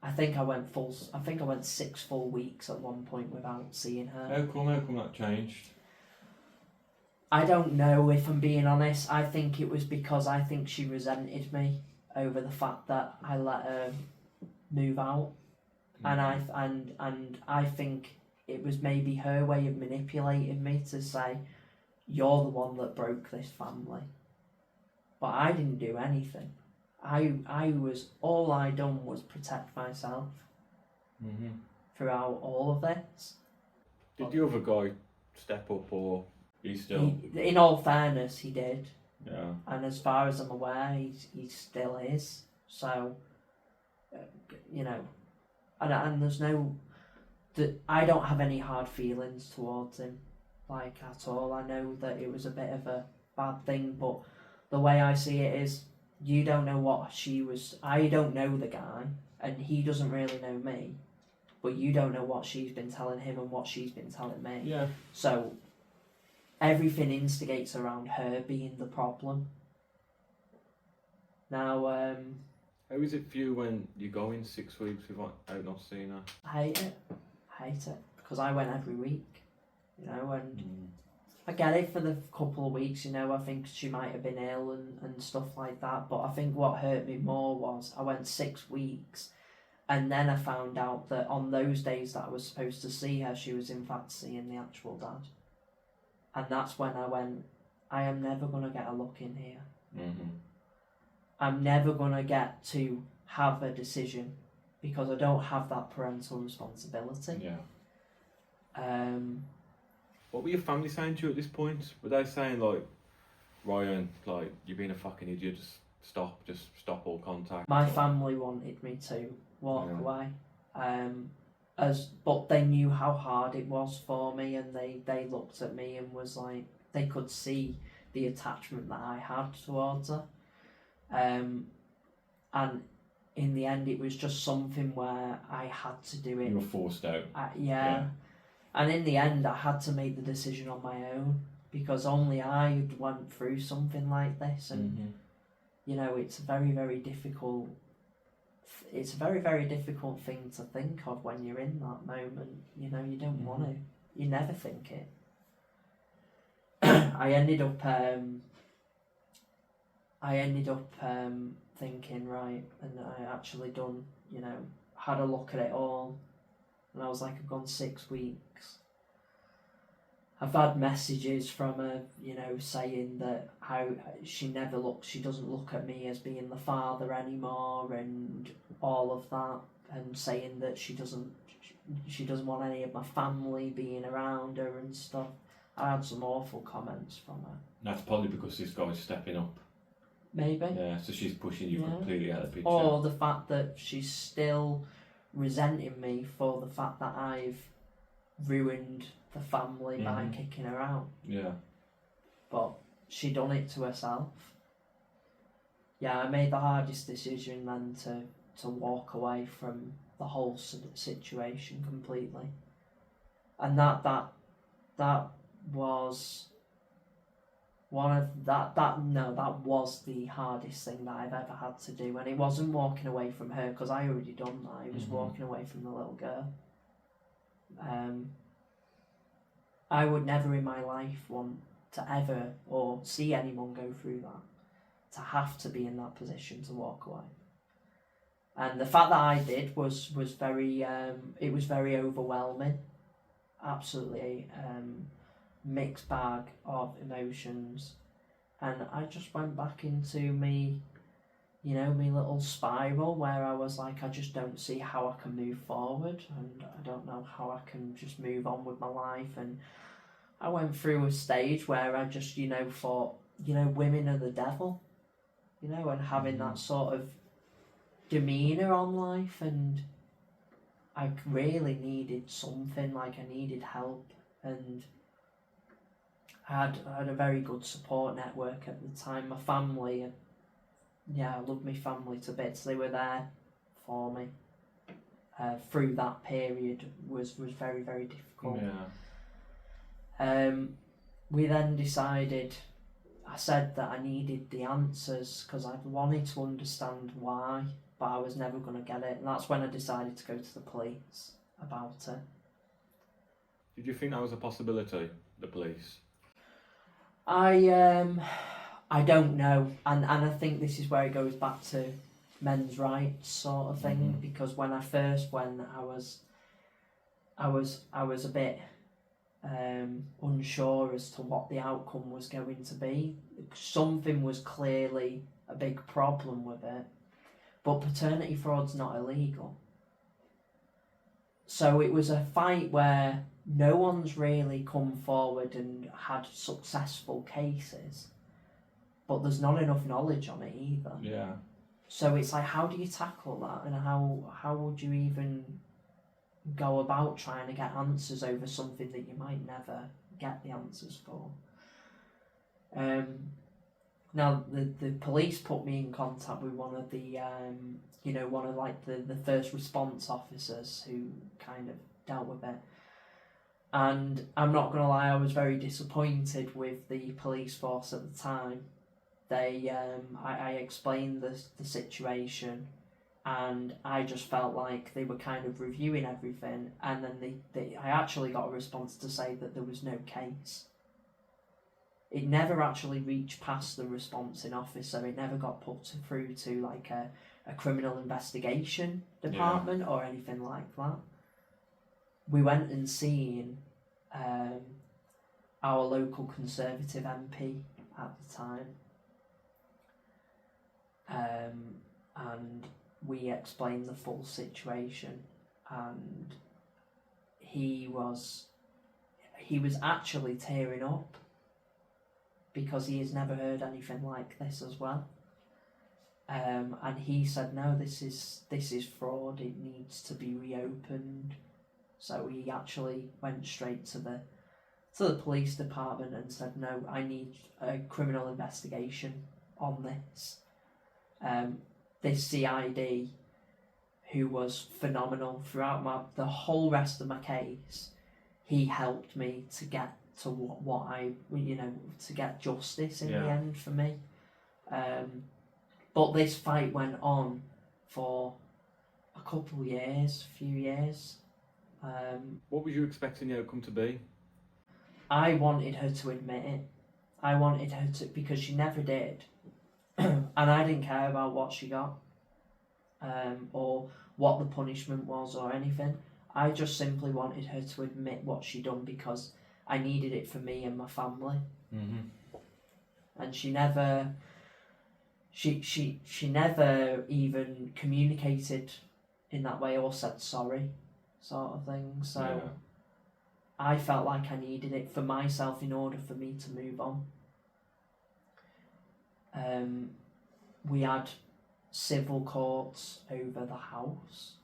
I think I went 6 full weeks at one point without seeing her. How come that changed? I don't know, if I'm being honest. I think it was because I think she resented me over the fact that I let her move out. And I think it was maybe her way of manipulating me to say, you're the one that broke this family. But I didn't do anything. All I done was protect myself throughout all of this. Did the other guy step up, or he still? In all fairness, he did. Yeah. And as far as I'm aware, he still is. So, and there's no... I don't have any hard feelings towards him, like, at all. I know that it was a bit of a bad thing, but the way I see it is, you don't know what she was. I don't know the guy, and he doesn't really know me, but you don't know what she's been telling him and what she's been telling me. Yeah. So everything instigates around her being the problem. Now, how is it for you when you go in 6 weeks without not seeing her? I hate it, because I went every week, you know, and I get it for the couple of weeks, you know, I think she might have been ill and stuff like that, but I think what hurt me more was I went 6 weeks, and then I found out that on those days that I was supposed to see her, she was in fact seeing the actual dad. And that's when I went, I am never going to get a look in here. I'm never going to get to have a decision, because I don't have that parental responsibility. Yeah. What were your family saying to you at this point? Were they saying, like, Ryan, like, you're being a fucking idiot, just stop all contact? My family wanted me to walk away. But they knew how hard it was for me, and they looked at me and was like, they could see the attachment that I had towards her. And in the end, it was just something where I had to do it. You were forced out. Yeah. And in the end, I had to make the decision on my own, because only I went through something like this, and you know, it's a very, very difficult. It's a very, very difficult thing to think of when you're in that moment. You know, you don't want to. You never think it. I ended up thinking, right, and I actually done, you know, had a look at it all, and I was like, I've gone 6 weeks. I've had messages from her, you know, saying that how she doesn't look at me as being the father anymore, and all of that, and saying that she doesn't want any of my family being around her and stuff. I had some awful comments from her. That's probably because this guy's stepping up. Maybe. Yeah, so she's pushing you completely out of the picture. Or the fact that she's still resenting me for the fact that I've ruined the family by kicking her out. Yeah. But she done it to herself. Yeah, I made the hardest decision then to walk away from the whole situation completely. And that was that was the hardest thing that I've ever had to do, and it wasn't walking away from her, because I already done that. It was walking away from the little girl. I would never in my life want to ever or see anyone go through that, to have to be in that position to walk away. And the fact that I did was very it was very overwhelming. Absolutely mixed bag of emotions, and I just went back into me, you know, me little spiral where I was like, I just don't see how I can move forward, and I don't know how I can just move on with my life. And I went through a stage where I just, you know, thought, you know, women are the devil, you know, and having that sort of demeanour on life, and I really needed something, like I needed help, and I had a very good support network at the time. My family, I loved my family to bits. They were there for me through that period. Was very, very difficult. Yeah. We then decided, I said that I needed the answers, because I wanted to understand why, but I was never going to get it. And that's when I decided to go to the police about it. Did you think that was a possibility, the police? I don't know, and I think this is where it goes back to men's rights sort of thing, because when I first went, I was a bit unsure as to what the outcome was going to be. Something was clearly a big problem with it, but paternity fraud's not illegal. So it was a fight where no one's really come forward and had successful cases, but there's not enough knowledge on it either. Yeah. So it's like, how do you tackle that, and how would you even go about trying to get answers over something that you might never get the answers for? Now, the police put me in contact with one of the, one of like the first response officers who kind of dealt with it. And I'm not going to lie, I was very disappointed with the police force at the time. I explained the situation, and I just felt like they were kind of reviewing everything, and then I actually got a response to say that there was no case. It never actually reached past the responding officer. It never got put through to like a criminal investigation department or anything like that. We went and seen our local Conservative MP at the time, and we explained the full situation, and he was actually tearing up, because he has never heard anything like this as well. And he said, no, this is fraud, it needs to be reopened. So he actually went straight to the police department and said, no, I need a criminal investigation on this. This CID, who was phenomenal throughout the whole rest of my case, he helped me to get to what I, to get justice in the end for me. But this fight went on for a few years. What were you expecting the outcome to be? I wanted her to admit it. I wanted her to, because she never did. And I didn't care about what she got, or what the punishment was or anything. I just simply wanted her to admit what she'd done, because I needed it for me and my family. Mm-hmm. And she never even communicated in that way or said sorry, sort of thing. So I felt like I needed it for myself in order for me to move on. We had civil courts over the house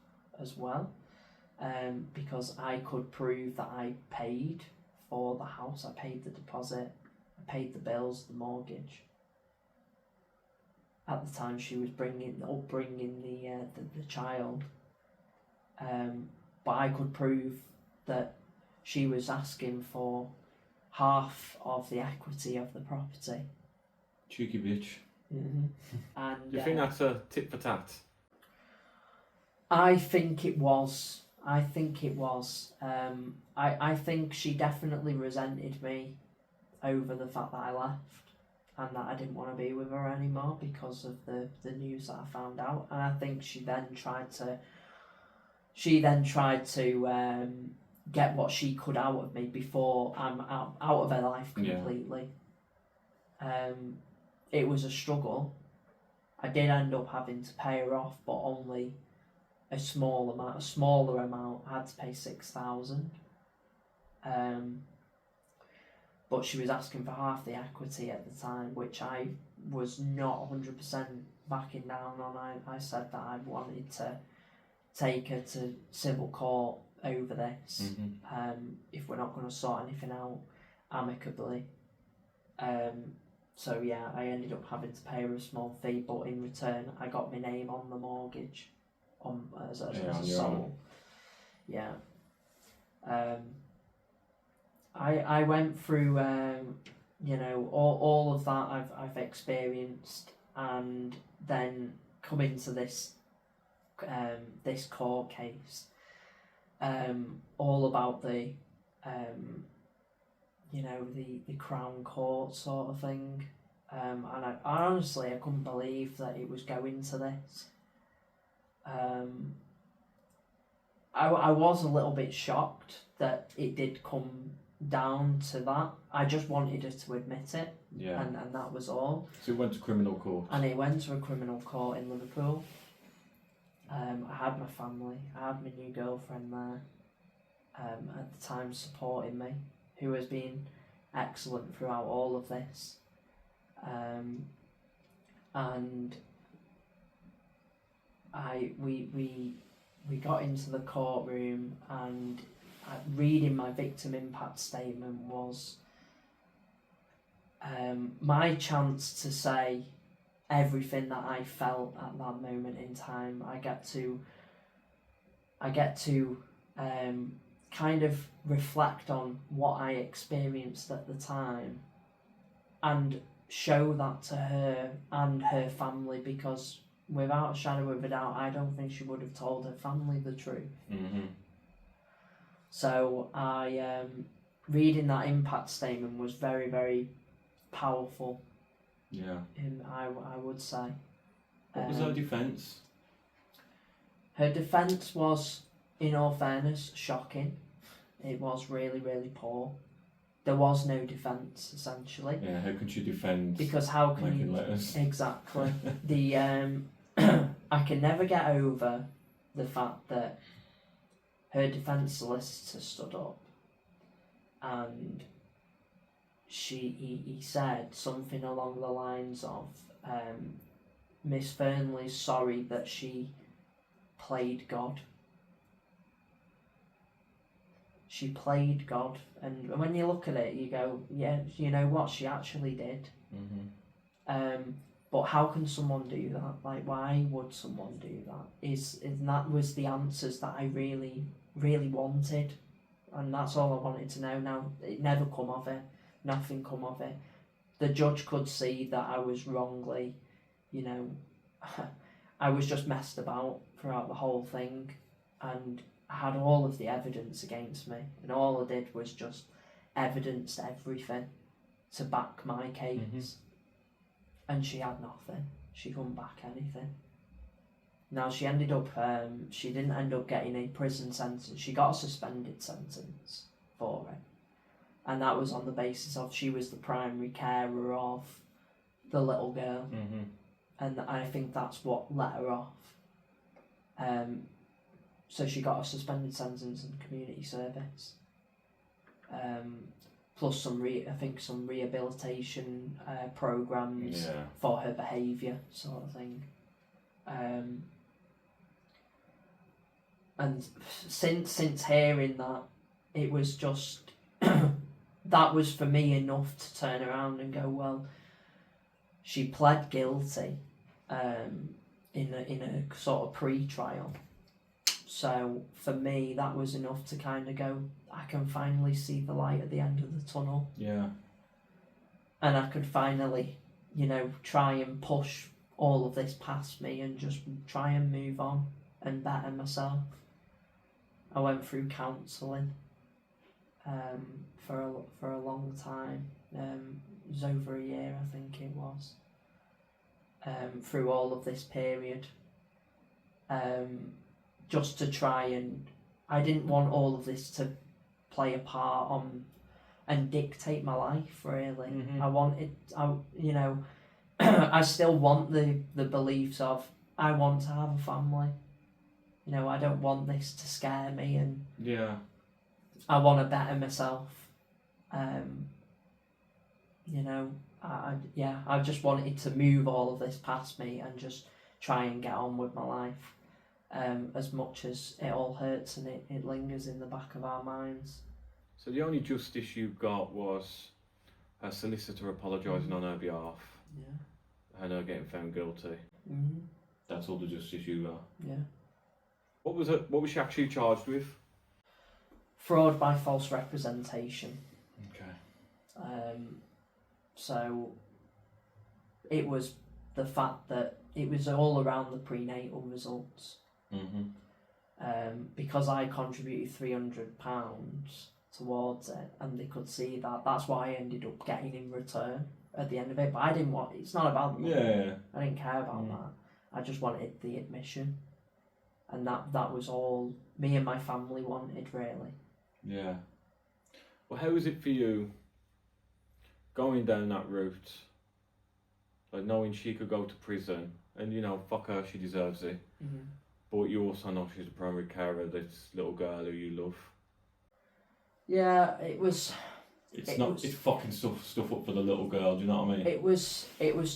as well, because I could prove that I paid for the house. I paid the deposit, I paid the bills, the mortgage. At the time she was bringing the child, but I could prove that she was asking for half of the equity of the property. Cheeky bitch. Mm-hmm. And Do you think that's a tit for tat? I think it was. I think she definitely resented me over the fact that I left and that I didn't want to be with her anymore because of the news that I found out. And I think she then tried to get what she could out of me before I'm out of her life completely. Yeah. It was a struggle. I did end up having to pay her off, but only a smaller amount. I had to pay 6,000. But she was asking for half the equity at the time, which I was not 100% backing down on. I said that I wanted to take her to civil court over this, if we're not going to sort anything out amicably. So yeah, I ended up having to pay her a small fee, but in return I got my name on the mortgage as a sole. Yeah. I went through all of that I've experienced, and then come into this court case, all about the the Crown Court sort of thing, and I honestly couldn't believe that it was going to this. I was a little bit shocked that it did come down to that. I just wanted her to admit it, and that was all. So it went to criminal court? And it went to a criminal court in Liverpool. I had my family, I had my new girlfriend there, at the time supporting me, who has been excellent throughout all of this. And we got into the courtroom, and reading my victim impact statement was my chance to say everything that I felt at that moment in time. I get to kind of reflect on what I experienced at the time and show that to her and her family, because without a shadow of a doubt, I don't think she would have told her family the truth. Mm-hmm. So reading that impact statement was very, very powerful. Yeah. I would say. What was her defence? Her defence was, in all fairness, shocking. It was really, really poor. There was no defence, essentially. Yeah, how can she defend? Because how can you... letters? Exactly. The I can never get over the fact that her defence solicitor stood up and he said something along the lines of, Miss Fernley's sorry that she played God. She played God, and when you look at it, you go, yeah, you know what, she actually did. Mm-hmm. But how can someone do that? Like, why would someone do that? And that was the answers that I really, really wanted, and that's all I wanted to know. Now, it never come of it. Nothing come of it. The judge could see that I was wrongly, I was just messed about throughout the whole thing, and I had all of the evidence against me, and all I did was just evidenced everything to back my case. Mm-hmm. And she had nothing. She couldn't back anything. Now, she ended up, she didn't end up getting a prison sentence. She got a suspended sentence for it. And that was on the basis of she was the primary carer of the little girl. Mm-hmm. And I think that's what let her off. So she got a suspended sentence and community service. Plus some rehabilitation programs for her behaviour, sort of thing. And since hearing that, it was just that was for me enough to turn around and go, well, she pled guilty in a sort of pre-trial. So for me, that was enough to kind of go, I can finally see the light at the end of the tunnel. Yeah. And I could finally, try and push all of this past me and just try and move on and better myself. I went through counselling for a long time. It was over a year, I think it was. Through all of this period. Just to try and... I didn't want all of this to play a part on and dictate my life, really. Mm-hmm. I wanted... I still want the beliefs of, I want to have a family. I don't want this to scare me, and I want to better myself. I just wanted to move all of this past me and just try and get on with my life. As much as it all hurts and it lingers in the back of our minds. So the only justice you got was her solicitor apologising on her behalf. Yeah. And her getting found guilty. Mm-hmm. That's all the justice you got. Yeah. What was she actually charged with? Fraud by false representation. Okay. So it was the fact that it was all around the prenatal results. Mm-hmm. Because I contributed £300 towards it, and they could see that. That's what I ended up getting in return at the end of it. But I didn't want. It's not about the money. Yeah. I didn't care about that. I just wanted the admission, and that was all me and my family wanted, really. Yeah. Well, how was it for you going down that route? Like knowing she could go to prison, and fuck her, she deserves it. Mm-hmm. But you also know she's the primary carer of this little girl who you love. Yeah, it was. It's fucking stuff up for the little girl. Do you know what I mean? It was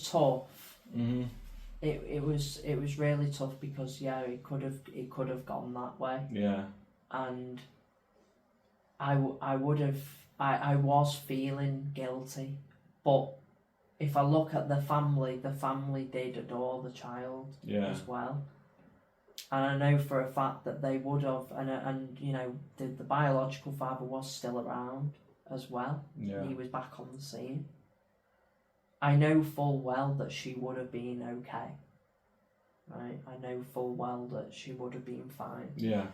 tough. Mm-hmm. It was really tough because it could have gone that way. Yeah. And I was feeling guilty But if I look at the family did adore the child as well. And I know for a fact that they would have, and you know, the biological father was still around as well. Yeah. He was back on the scene. I know full well that she would have been okay. Right? I know full well that she would have been fine. Yeah.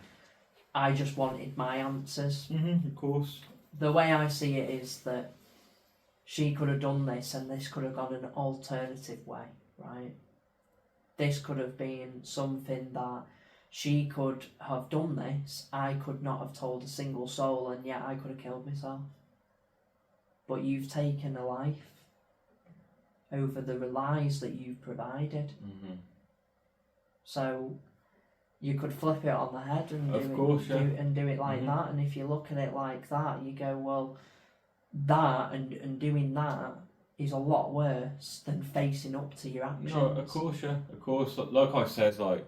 I just wanted my answers. Of course. The way I see it is that she could have done this and this could have gone an alternative way, right? This could have been something that she could have done this. I could not have told a single soul, and yet I could have killed myself. But you've taken a life over the lies that you've provided. So you could flip it on the head and do it like that. And if you look at it like that, you go, well, that and doing that is a lot worse than facing up to your actions. No, of course, yeah, of course. Like I said, like,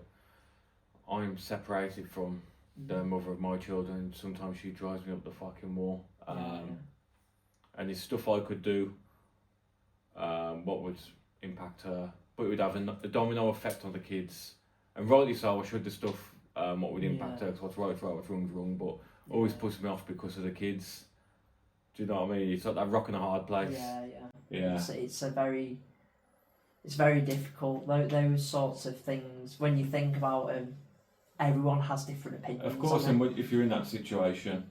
I'm separated from the mother of my children. Sometimes she drives me up the fucking wall. And it's stuff I could do, what would impact her, but it would have a domino effect on the kids. And rightly so, I should do stuff what would impact her, because what's right, what's wrong, but always pushes me off because of the kids. Do you know what I mean? It's like that rock and a hard place. Yeah. It's very difficult. Those sorts of things, when you think about them, everyone has different opinions. Of course, and if you're in that situation,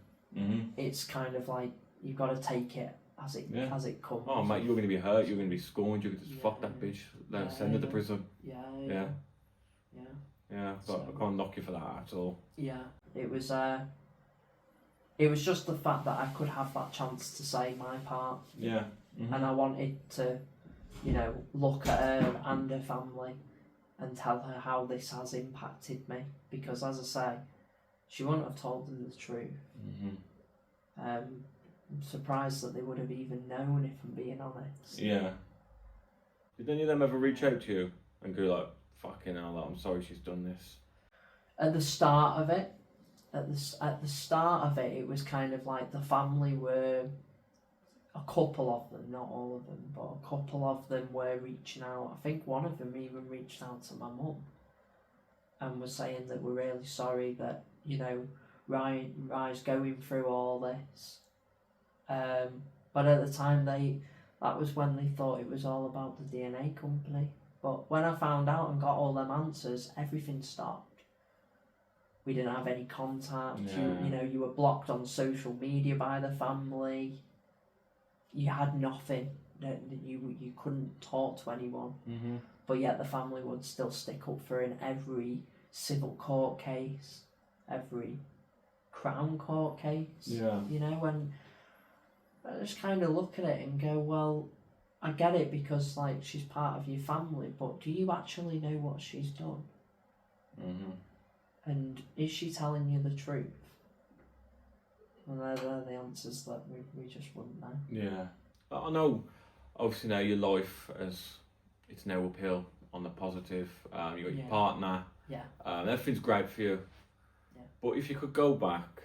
it's kind of like you've got to take it as it comes. Oh mate, you're going to be hurt. You're going to be scorned. You're going to just fuck that bitch. Send her to prison. Yeah. But I can't knock you for that at all. Yeah, it was just the fact that I could have that chance to say my part. Yeah. And I wanted to, you know, look at her and her family and tell her how this has impacted me. Because as I say, she wouldn't have told them the truth. I'm surprised that they would have even known, if I'm being honest. Yeah. Did any of them ever reach out to you and go like, fucking hell, I'm sorry she's done this? At the start of it, it was kind of like the family were, a couple of them, not all of them, but a couple of them were reaching out. I think one of them even reached out to my mum and was saying that we're really sorry that, you know, Ryan's going through all this. But at the time, that was when they thought it was all about the DNA company. But when I found out and got all them answers, everything stopped. We didn't have any contact. Yeah. You were blocked on social media by the family. You had nothing. You couldn't talk to anyone. But yet the family would still stick up for in every civil court case, every Crown Court case. Yeah. You know, when I just kind of look at it and go, well, I get it because, like, she's part of your family, but do you actually know what she's done? And is she telling you the truth? And they're the answers that we just wouldn't know. Yeah. I know, obviously now your life it's now uphill on the positive. You got your partner. Yeah. Everything's great for you. Yeah. But if you could go back,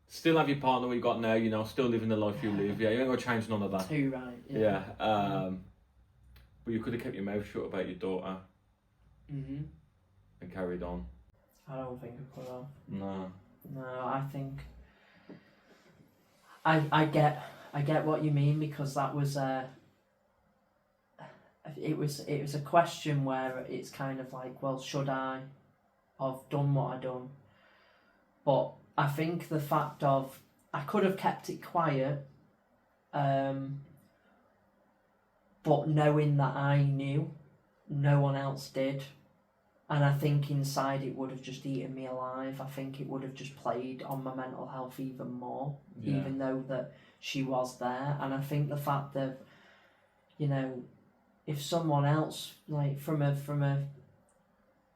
still have your partner what you got now, you know, still living the life you live. Yeah, you ain't got to change none of that. Too right. Yeah. But you could have kept your mouth shut about your daughter. And carried on. I don't think I could have. No, I think I get what you mean, because that was it was a question where it's kind of like, well, should I have done what I done? But I think the fact of I could have kept it quiet, but knowing that I knew, no one else did. And I think inside it would have just eaten me alive. I think it would have just played on my mental health even more, even though that she was there. And I think the fact that, you know, if someone else, like from a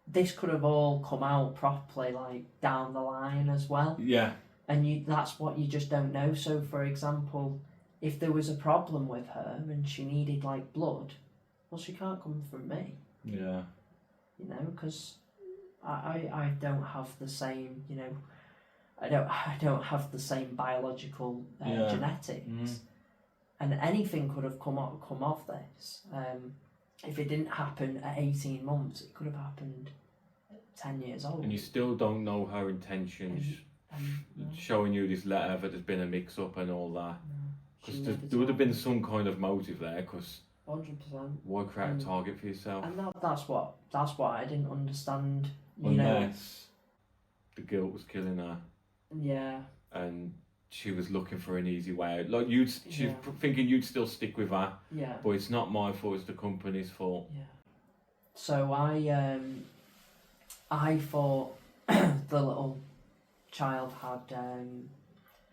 this could have all come out properly, like down the line as well. Yeah. And that's what you just don't know. So, for example, if there was a problem with her and she needed like blood, well, she can't come from me. Yeah. You know, because I don't have the same, you know, I don't have the same biological genetics. And anything could have come off this. If it didn't happen at 18 months, it could have happened at 10 years old. And you still don't know her intentions, showing you this letter that there's been a mix-up and all that. Because there would have been some kind of motive there, because 100%. Why create a target for yourself? And that's what I didn't understand. Unless the guilt was killing her. Yeah. And she was looking for an easy way out. Like she's thinking you'd still stick with her. Yeah. But it's not my fault, it's the company's fault. Yeah. So I thought the little child had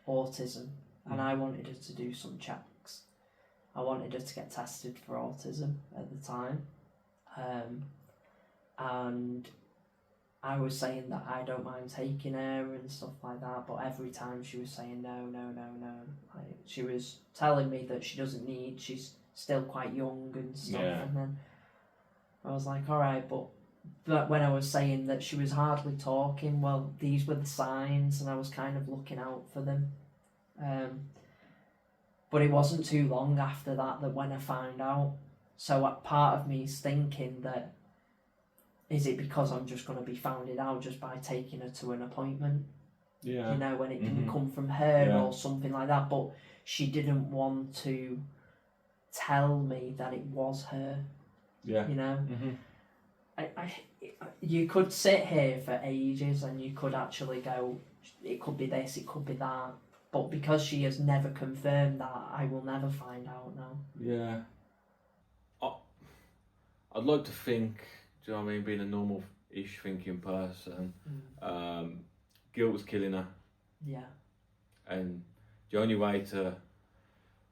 autism, and I wanted her to do some checks. I wanted her to get tested for autism at the time. And I was saying that I don't mind taking her and stuff like that, but every time she was saying no. Like, she was telling me that she doesn't need, she's still quite young and stuff. Yeah. And then I was like, alright, but when I was saying that she was hardly talking, well, these were the signs, and I was kind of looking out for them. But it wasn't too long after that when I found out. So part of me is thinking that, is it because I'm just going to be found out just by taking her to an appointment? Yeah. You know, when it didn't come from her or something like that. But she didn't want to tell me that it was her. Yeah. You know? You could sit here for ages and you could actually go, it could be this, it could be that. But because she has never confirmed that, I will never find out now. Yeah. I'd like to think, do you know what I mean, being a normal-ish thinking person, guilt was killing her. Yeah. And the only way to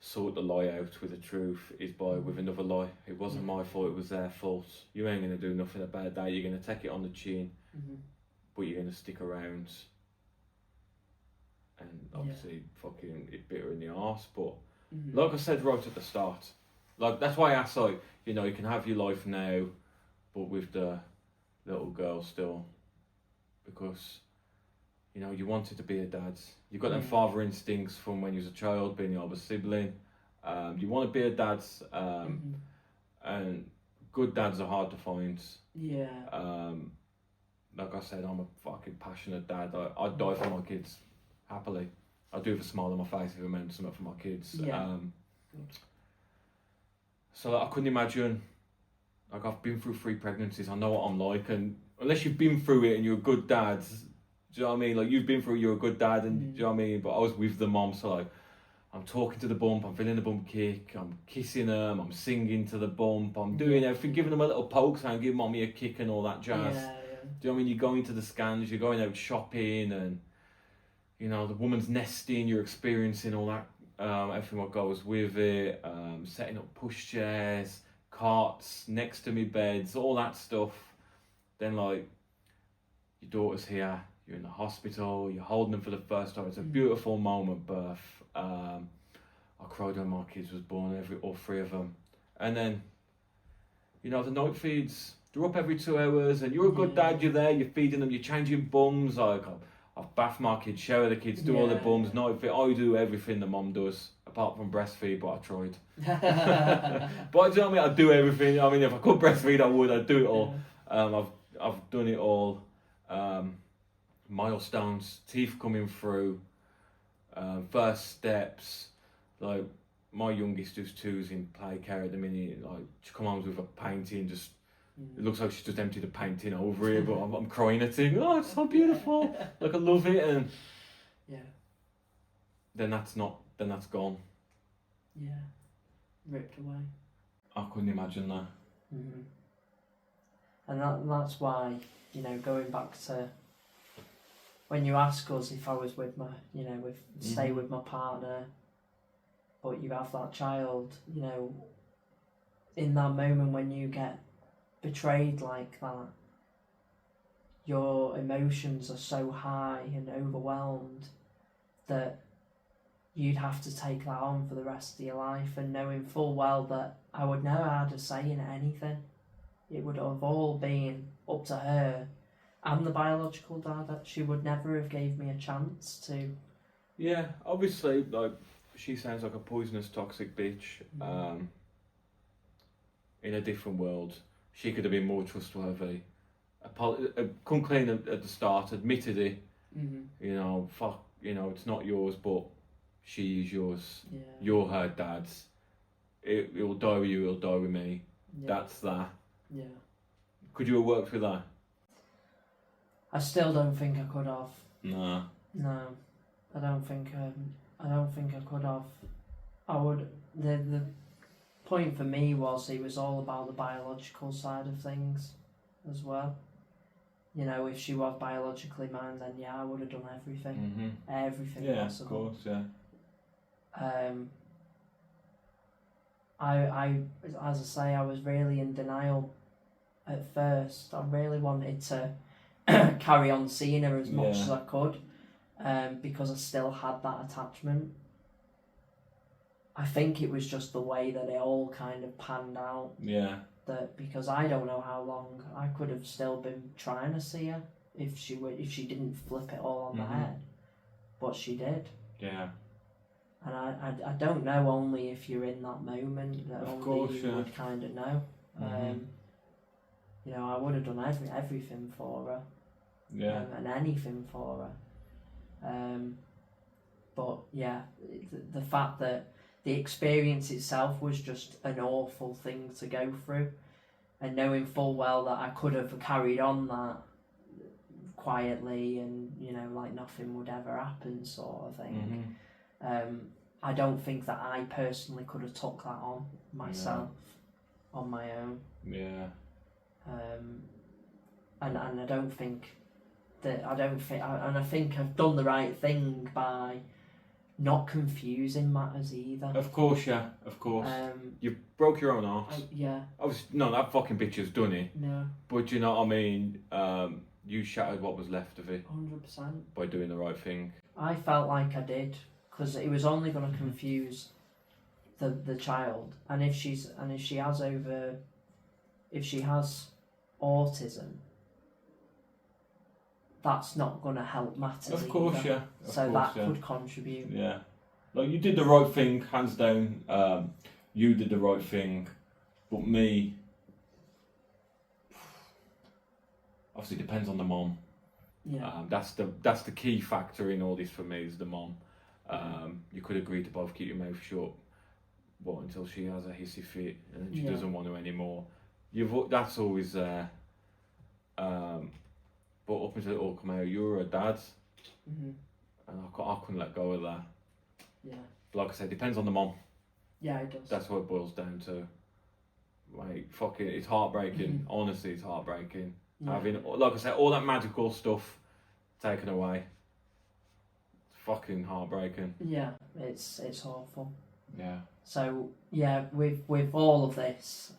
sort the lie out with the truth is with another lie. It wasn't my fault, it was their fault. You ain't going to do nothing about that. You're going to take it on the chin, but you're going to stick around. And obviously fucking it bit her in the arse. But like I said right at the start, like that's why I asked, like, you know, you can have your life now, but with the little girl still, because, you know, you wanted to be a dad. You've got them father instincts from when you was a child, being the older sibling. You want to be a dad, and good dads are hard to find. Yeah. Like I said, I'm a fucking passionate dad. I'd die for my kids, happily. I'd do with a smile on my face if I meant something for my kids. Yeah. So I couldn't imagine. Like, I've been through 3 pregnancies. I know what I'm like, and unless you've been through it and you're a good dad, do you know what I mean? Like, you've been through it, you're a good dad, and do you know what I mean? But I was with the mom, so like, I'm talking to the bump, I'm feeling the bump kick, I'm kissing them, I'm singing to the bump, I'm doing everything, giving them a little poke, saying, give mommy a kick and all that jazz. Yeah. Do you know what I mean? You're going to the scans, you're going out shopping, and, you know, the woman's nesting, you're experiencing all that, everything what goes with it, setting up push chairs, carts next to me beds, all that stuff. Then, like, your daughter's here, you're in the hospital, you're holding them for the first time. It's a beautiful moment, birth. I cried when my kids was born, all 3 of them. And then, you know, the night feeds, they're up every 2 hours, and you're a good dad, you're there, you're feeding them, you're changing bums. Like, I've bathed my kids, shower the kids, do all the bums, night feed. I do everything the mum does, apart from breastfeed, but I tried. But do you know what I mean? I do everything. I mean, if I could breastfeed, I would. I'd do it all. I've done it all. Milestones, teeth coming through, first steps. Like, my youngest who's 2 is in play care at the minute. Like, she comes home with a painting, just it looks like she's just emptied a painting over here, but I'm crying at it. Oh, it's so beautiful. Like, I love it, and then that's gone. Yeah, ripped away. I couldn't imagine that. And that's why, you know, going back to when you ask us if I was with my, you know, stay with my partner, but you have that child, you know, in that moment when you get betrayed like that, your emotions are so high and overwhelmed that you'd have to take that on for the rest of your life, and knowing full well that I would never have a say in anything. It would have all been up to her and the biological dad. That she would never have gave me a chance to. Yeah, obviously, like, she sounds like a poisonous, toxic bitch. In a different world, she could have been more trustworthy. Come clean at the start, admitted it. You know, fuck, you know, it's not yours, but she is yours. Yeah. You're her dad's. It'll die with you, it'll die with me. Yeah. That's that. Yeah. Could you have worked with that? I still don't think I could have. Nah. No, I don't think I could have. I would. The point for me was it was all about the biological side of things, as well. You know, if she was biologically mine, then yeah, I would have done everything, everything possible. Of course, yeah. I, as I say, I was really in denial at first. I really wanted to carry on seeing her as much as I could, because I still had that attachment. I think it was just the way that it all kind of panned out. Yeah. That because I don't know how long I could have still been trying to see her if she didn't flip it all on the head, but she did. Yeah. And I don't know, only if you're in that moment that of only course, you would kind of know. You know, I would have done everything for her. Yeah. And anything for her. But yeah, the fact that the experience itself was just an awful thing to go through, and knowing full well that I could have carried on that quietly and, you know, like nothing would ever happen sort of thing. I don't think that I personally could have took that on myself on my own. Yeah. And I don't think that I think I've done the right thing by not confusing matters either. Of course, yeah, of course. You broke your own arse. Yeah. Obviously, no, that fucking bitch has done it. No. But you know what I mean? You shattered what was left of it. 100%. By doing the right thing. I felt like I did, because it was only going to confuse the child, and if she has autism, that's not going to help matters. Of course, either. yeah. So that could contribute. Yeah. Like, you did the right thing, hands down. You did the right thing. But me, obviously it depends on the mom. Yeah. That's the key factor in all this for me, is the mom. You could agree to both keep your mouth shut, but until she has a hissy fit and then she doesn't want to anymore. That's always there. But up until it all come out, you were a dad, and I couldn't let go of that. Yeah. But like I said, it depends on the mom. Yeah, it does. That's what it boils down to. Like, fuck it, it's heartbreaking. Honestly, it's heartbreaking. Yeah. Having, like I said, all that magical stuff taken away. It's fucking heartbreaking. Yeah, it's awful. Yeah. So yeah, with all of this,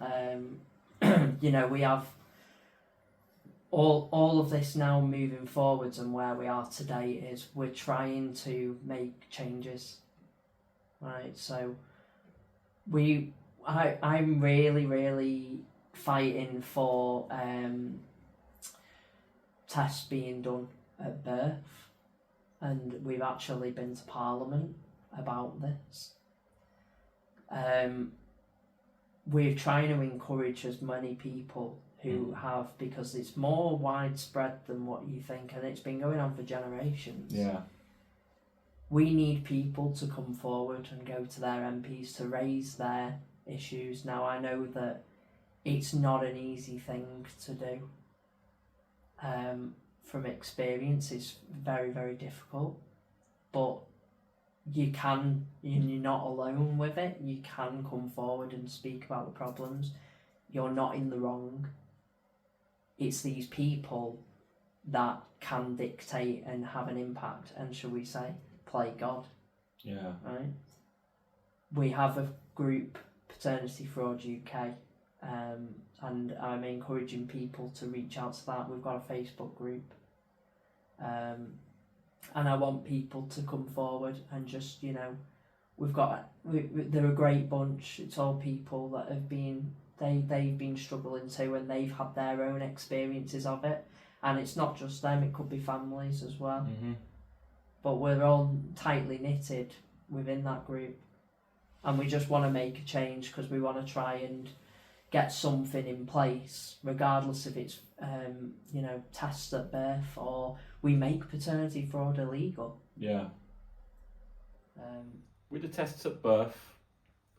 you know, we have all of this now moving forwards, and where we are today is we're trying to make changes, right? So I'm really fighting for tests being done at birth, and we've actually been to Parliament about this. We're trying to encourage as many people who have, because it's more widespread than what you think, and it's been going on for generations. Yeah. We need people to come forward and go to their MPs to raise their issues. Now, I know that it's not an easy thing to do. From experience, it's very, very difficult, but you can, you're not alone with it. You can come forward and speak about the problems. You're not in the wrong. It's these people that can dictate and have an impact, and shall we say, play God. Yeah. Right? We have a group, Paternity Fraud UK, and I'm encouraging people to reach out to that. We've got a Facebook group. And I want people to come forward and just, you know, they're a great bunch. It's all people that have been, they've been struggling too, and they've had their own experiences of it. And it's not just them, it could be families as well. But we're all tightly knitted within that group, and we just want to make a change because we want to try and get something in place, regardless if it's tests at birth or we make paternity fraud illegal. Yeah. With the tests at birth,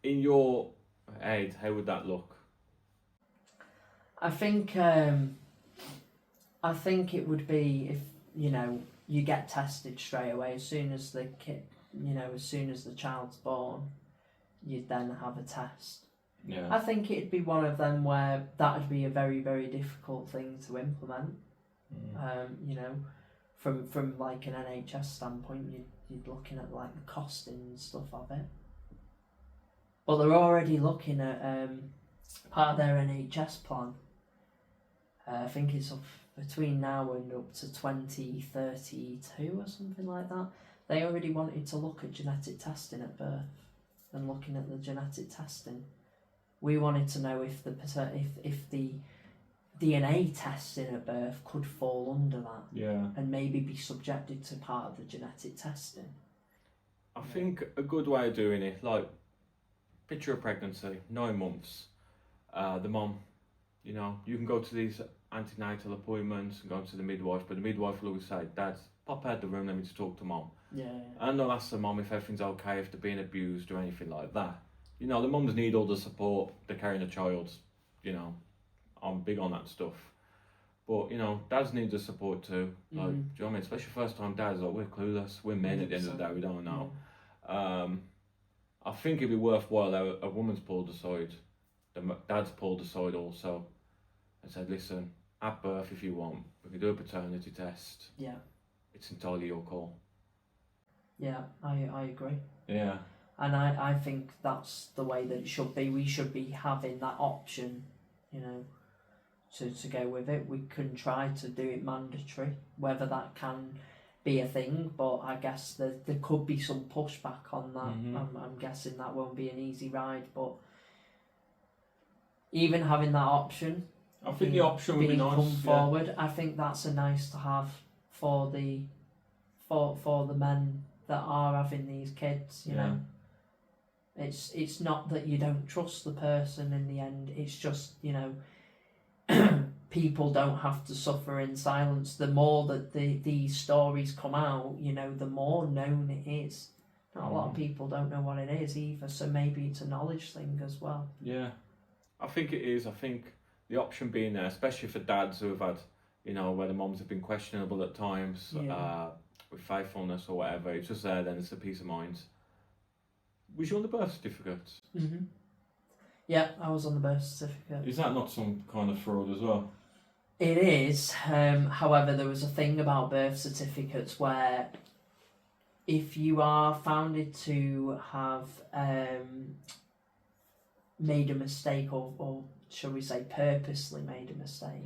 in your head, how would that look? I think it would be if you get tested straight away as soon as the kid, as soon as the child's born, you'd then have a test. Yeah. I think it'd be one of them where that would be a very, very difficult thing to implement. From like an NHS standpoint, you'd looking at like the costing and stuff of it. But they're already looking at part of their NHS plan. I think it's between now and up to 2032 or something like that. They already wanted to look at genetic testing at birth and looking at the genetic testing. We wanted to know if the DNA testing at birth could fall under that. Yeah. And maybe be subjected to part of the genetic testing. I think a good way of doing it, like, picture a pregnancy, 9 months. The mom, you can go to these antenatal appointments and go to the midwife, but the midwife will always say, Dad, pop out the room, let me to talk to Mom. Yeah. And they'll ask the mom if everything's okay, if they're being abused or anything like that. The mums need all the support, they're carrying a child, I'm big on that stuff. But, dads need the support too. Like, do you know what I mean? Especially first time dads, like, we're clueless, we're men at the end of the day, we don't know. Yeah. I think it'd be worthwhile a woman's pulled aside, the dad's pulled aside also, and said, listen, at birth if you want, we can do a paternity test. Yeah. It's entirely your call. Yeah, I agree. Yeah. And I think that's the way that it should be. We should be having that option, to go with it. We can try to do it mandatory, whether that can be a thing, but I guess there could be some pushback on that. Mm-hmm. I'm guessing that won't be an easy ride, but even having that option, I think the option would be nice. Come forward, I think that's a nice to have for the men that are having these kids. You know, it's not that you don't trust the person in the end. It's just people don't have to suffer in silence. The more that these stories come out, the more known it is. Not a lot of people don't know what it is either, so maybe it's a knowledge thing as well. Yeah, I think it is. I think the option being there, especially for dads who have had, where the moms have been questionable at times, with faithfulness or whatever, it's just there then, it's a peace of mind. Was you on the birth certificate? Mm-hmm. Yeah, I was on the birth certificate. Is that not some kind of fraud as well? It is. However, there was a thing about birth certificates where if you are founded to have made a mistake or shall we say purposely made a mistake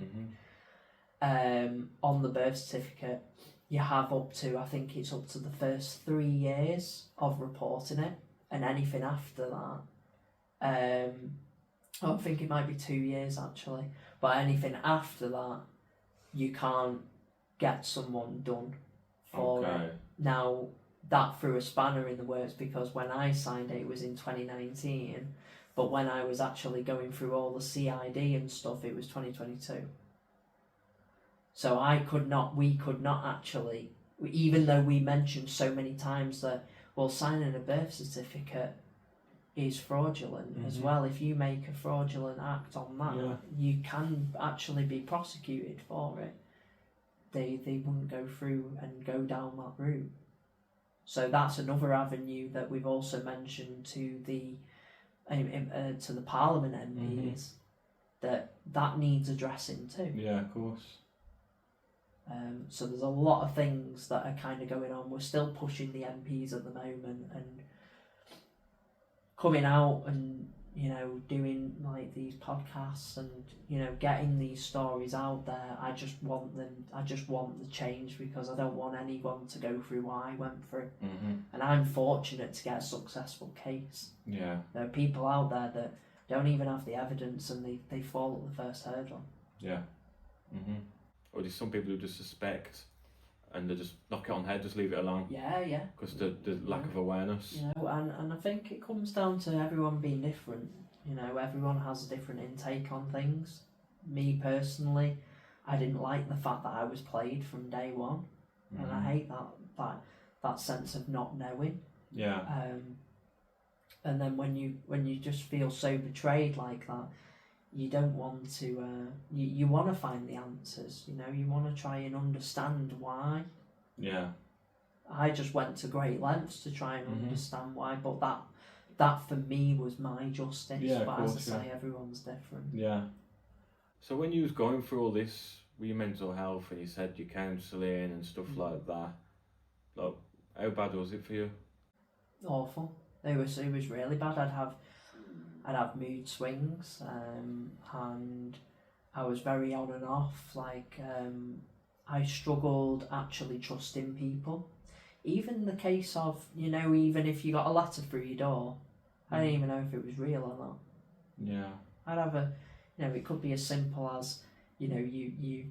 on the birth certificate, you have up to, I think it's up to the first 3 years of reporting it, and anything after that, I think it might be 2 years actually, but anything after that, you can't get someone done for it. Now, that threw a spanner in the works because when I signed it, it was in 2019, but when I was actually going through all the CID and stuff, it was 2022. So we could not actually, even though we mentioned so many times that, well, signing a birth certificate is fraudulent as well. If you make a fraudulent act on that, you can actually be prosecuted for it. They wouldn't go through and go down that route. So that's another avenue that we've also mentioned to the Parliament MPs that needs addressing too. Yeah, of course. So there's a lot of things that are kind of going on. We're still pushing the MPs at the moment and coming out and doing like these podcasts and getting these stories out there. I just want the change because I don't want anyone to go through what I went through. And I'm fortunate to get a successful case. Yeah, there are people out there that don't even have the evidence and they fall at the first hurdle. Yeah. Or there's some people who just suspect and they just knock it on head, just leave it alone. Yeah. Because the lack of awareness. You know, and I think it comes down to everyone being different. You know, everyone has a different intake on things. Me personally, I didn't like the fact that I was played from day one, and I hate that sense of not knowing. Yeah. And then when you just feel so betrayed like that, you don't want to. You want to find the answers. You know, you want to try and understand why. Yeah. I just went to great lengths to try and understand why, but that for me was my justice. Yeah, but course, as I say, everyone's different. Yeah. So when you was going through all this with your mental health, and you said your counselling and stuff like that, like, how bad was it for you? Awful. It was really bad. I'd have mood swings, and I was very on and off. Like, I struggled actually trusting people. Even the case of, you know, even if you got a letter through your door, I didn't even know if it was real or not. Yeah. I'd have it could be as simple as, you know, your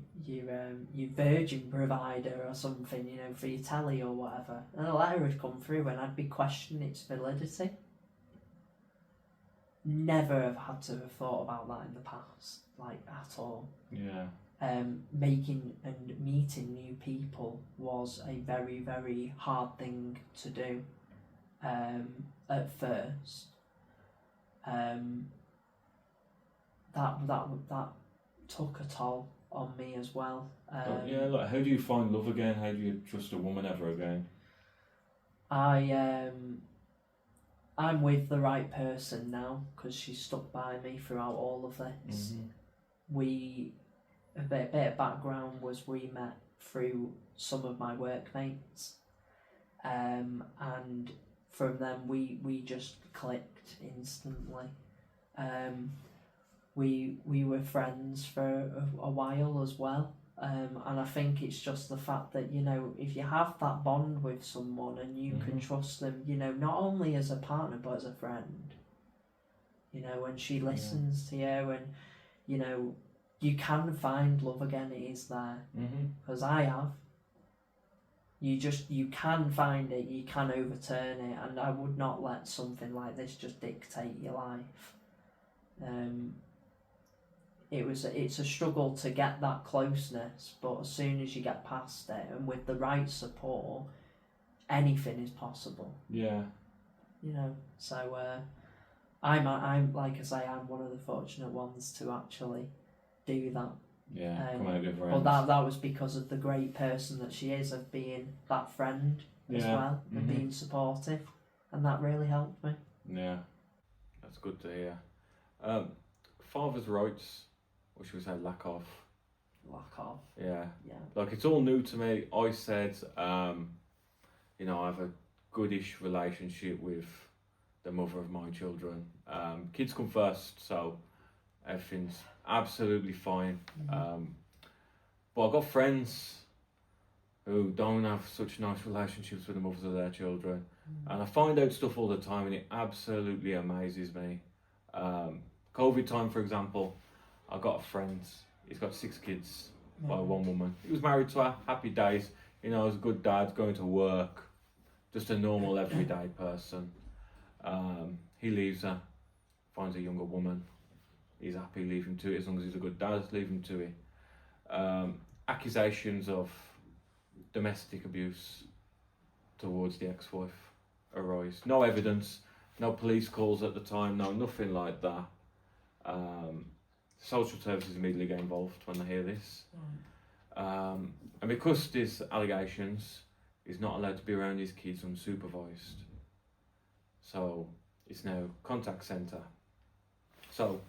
Virgin provider or something, you know, for your telly or whatever, and a letter would come through and I'd be questioning its validity. Never have had to have thought about that in the past, like, at all. Yeah. Making and meeting new people was a very, very hard thing to do at first. That took a toll on me as well. Yeah, like, how do you find love again? How do you trust a woman ever again? I'm with the right person now because she stuck by me throughout all of this. A bit of background was we met through some of my workmates, and from them we just clicked instantly. We were friends for a while as well, and I think it's just the fact that, you know, if you have that bond with someone and you can trust them, you know, not only as a partner but as a friend, you know, when she listens to you, and, you know, you can find love again. It is there, because I have. You can find it, you can overturn it, and I would not let something like this just dictate your life. It's a struggle to get that closeness, but as soon as you get past it, and with the right support, anything is possible. Yeah. You know, so I'm like I say, I'm one of the fortunate ones to actually do that. Yeah, come out of but that was because of the great person that she is, of being that friend as well, and being supportive, and that really helped me. Yeah, that's good to hear. Father's rights, or should we say lack of? Lack of. Yeah. Like, it's all new to me. I said, you know, I have a goodish relationship with the mother of my children. Kids come first, so everything's absolutely fine. But I've got friends who don't have such nice relationships with the mothers of their children, and I find out stuff all the time, and it absolutely amazes me. COVID time, for example, I got a friend, he's got 6 kids by one woman. He was married to her, happy days, you know, he's a good dad, going to work, just a normal everyday person. He leaves her, finds a younger woman. He's happy, leave him to it. As long as he's a good dad, leave him to it. Accusations of domestic abuse towards the ex-wife arise. No evidence, no police calls at the time, no, nothing like that. Social services immediately get involved when they hear this. And because there's allegations, he's not allowed to be around his kids unsupervised. So it's now contact centre. So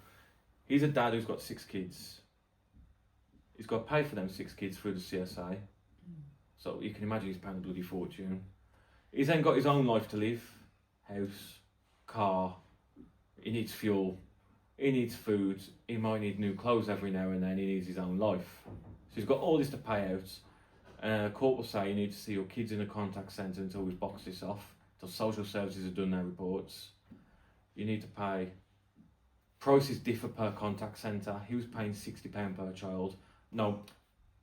he's a dad who's got 6 kids. He's got to pay for them 6 kids through the CSA. So you can imagine he's paying a bloody fortune. He's then got his own life to live. House, car, he needs fuel, he needs food, he might need new clothes every now and then, he needs his own life. So he's got all this to pay out. Court will say you need to see your kids in a contact centre until we've boxed this off, until social services have done their reports. You need to pay. Prices differ per contact centre. He was paying £60 per child. No,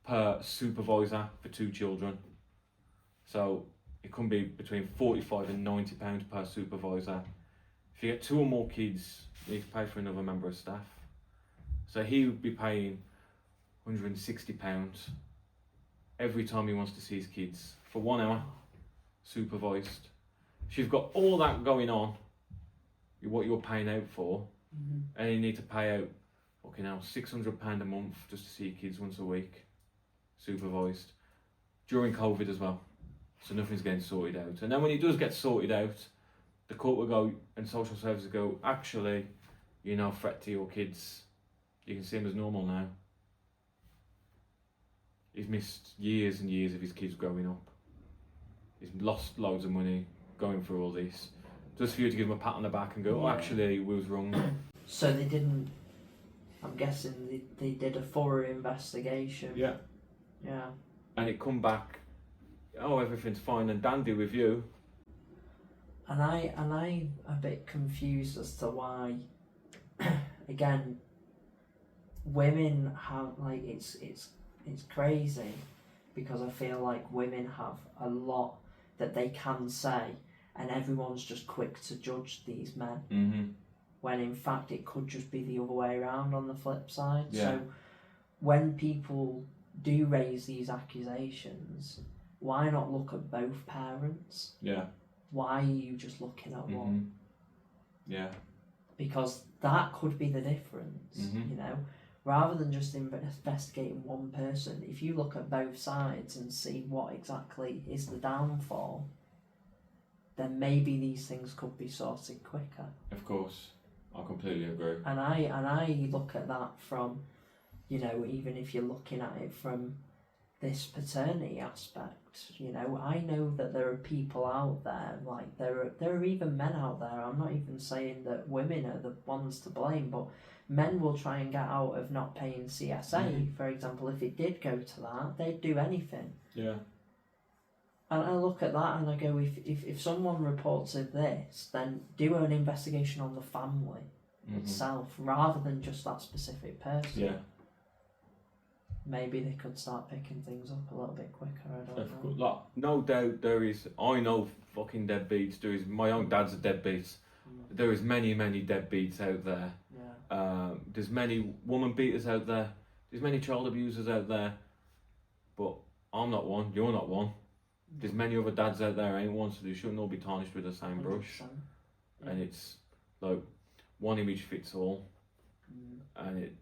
per supervisor for 2 children. So it can be between £45 and £90 per supervisor. If you get 2 or more kids, you need to pay for another member of staff. So he would be paying £160 every time he wants to see his kids for 1 hour, supervised. So you've got all that going on, what you're paying out for, and you need to pay out £600 a month just to see your kids once a week, supervised, during COVID as well. So nothing's getting sorted out. And then when it does get sorted out, the court will go and social services go, actually, you're no threat to your kids. You can see them as normal now. He's missed years and years of his kids growing up. He's lost loads of money going through all this. Just for you to give him a pat on the back and go, oh, actually, we was wrong. So they didn't, I'm guessing they did a thorough investigation. Yeah. Yeah. And it come back, oh, everything's fine and dandy with you. And I'm a bit confused as to why, again, women have, like, it's crazy, because I feel like women have a lot that they can say, and everyone's just quick to judge these men, when in fact it could just be the other way around on the flip side. So when people do raise these accusations, why not look at both parents? Yeah. Why are you just looking at one? Yeah. Because that could be the difference, you know? Rather than just investigating one person, if you look at both sides and see what exactly is the downfall, then maybe these things could be sorted quicker. Of course, I completely agree. And I look at that from, you know, even if you're looking at it from this paternity aspect, you know, I know that there are people out there, like there are even men out there. I'm not even saying that women are the ones to blame, but men will try and get out of not paying CSA, for example. If it did go to that, they'd do anything. Yeah. And I look at that and I go, if someone reported this, then do an investigation on the family itself, rather than just that specific person. Yeah. Maybe they could start picking things up a little bit quicker, I don't know. Like, no doubt there is, I know fucking deadbeats, there is, my own dad's a deadbeat. There is many deadbeats out there. Yeah. There's many woman beaters out there, there's many child abusers out there, but I'm not one, you're not one. There's many other dads out there ain't one, so they shouldn't all be tarnished with the same brush. Yeah. And it's like one image fits all, and it's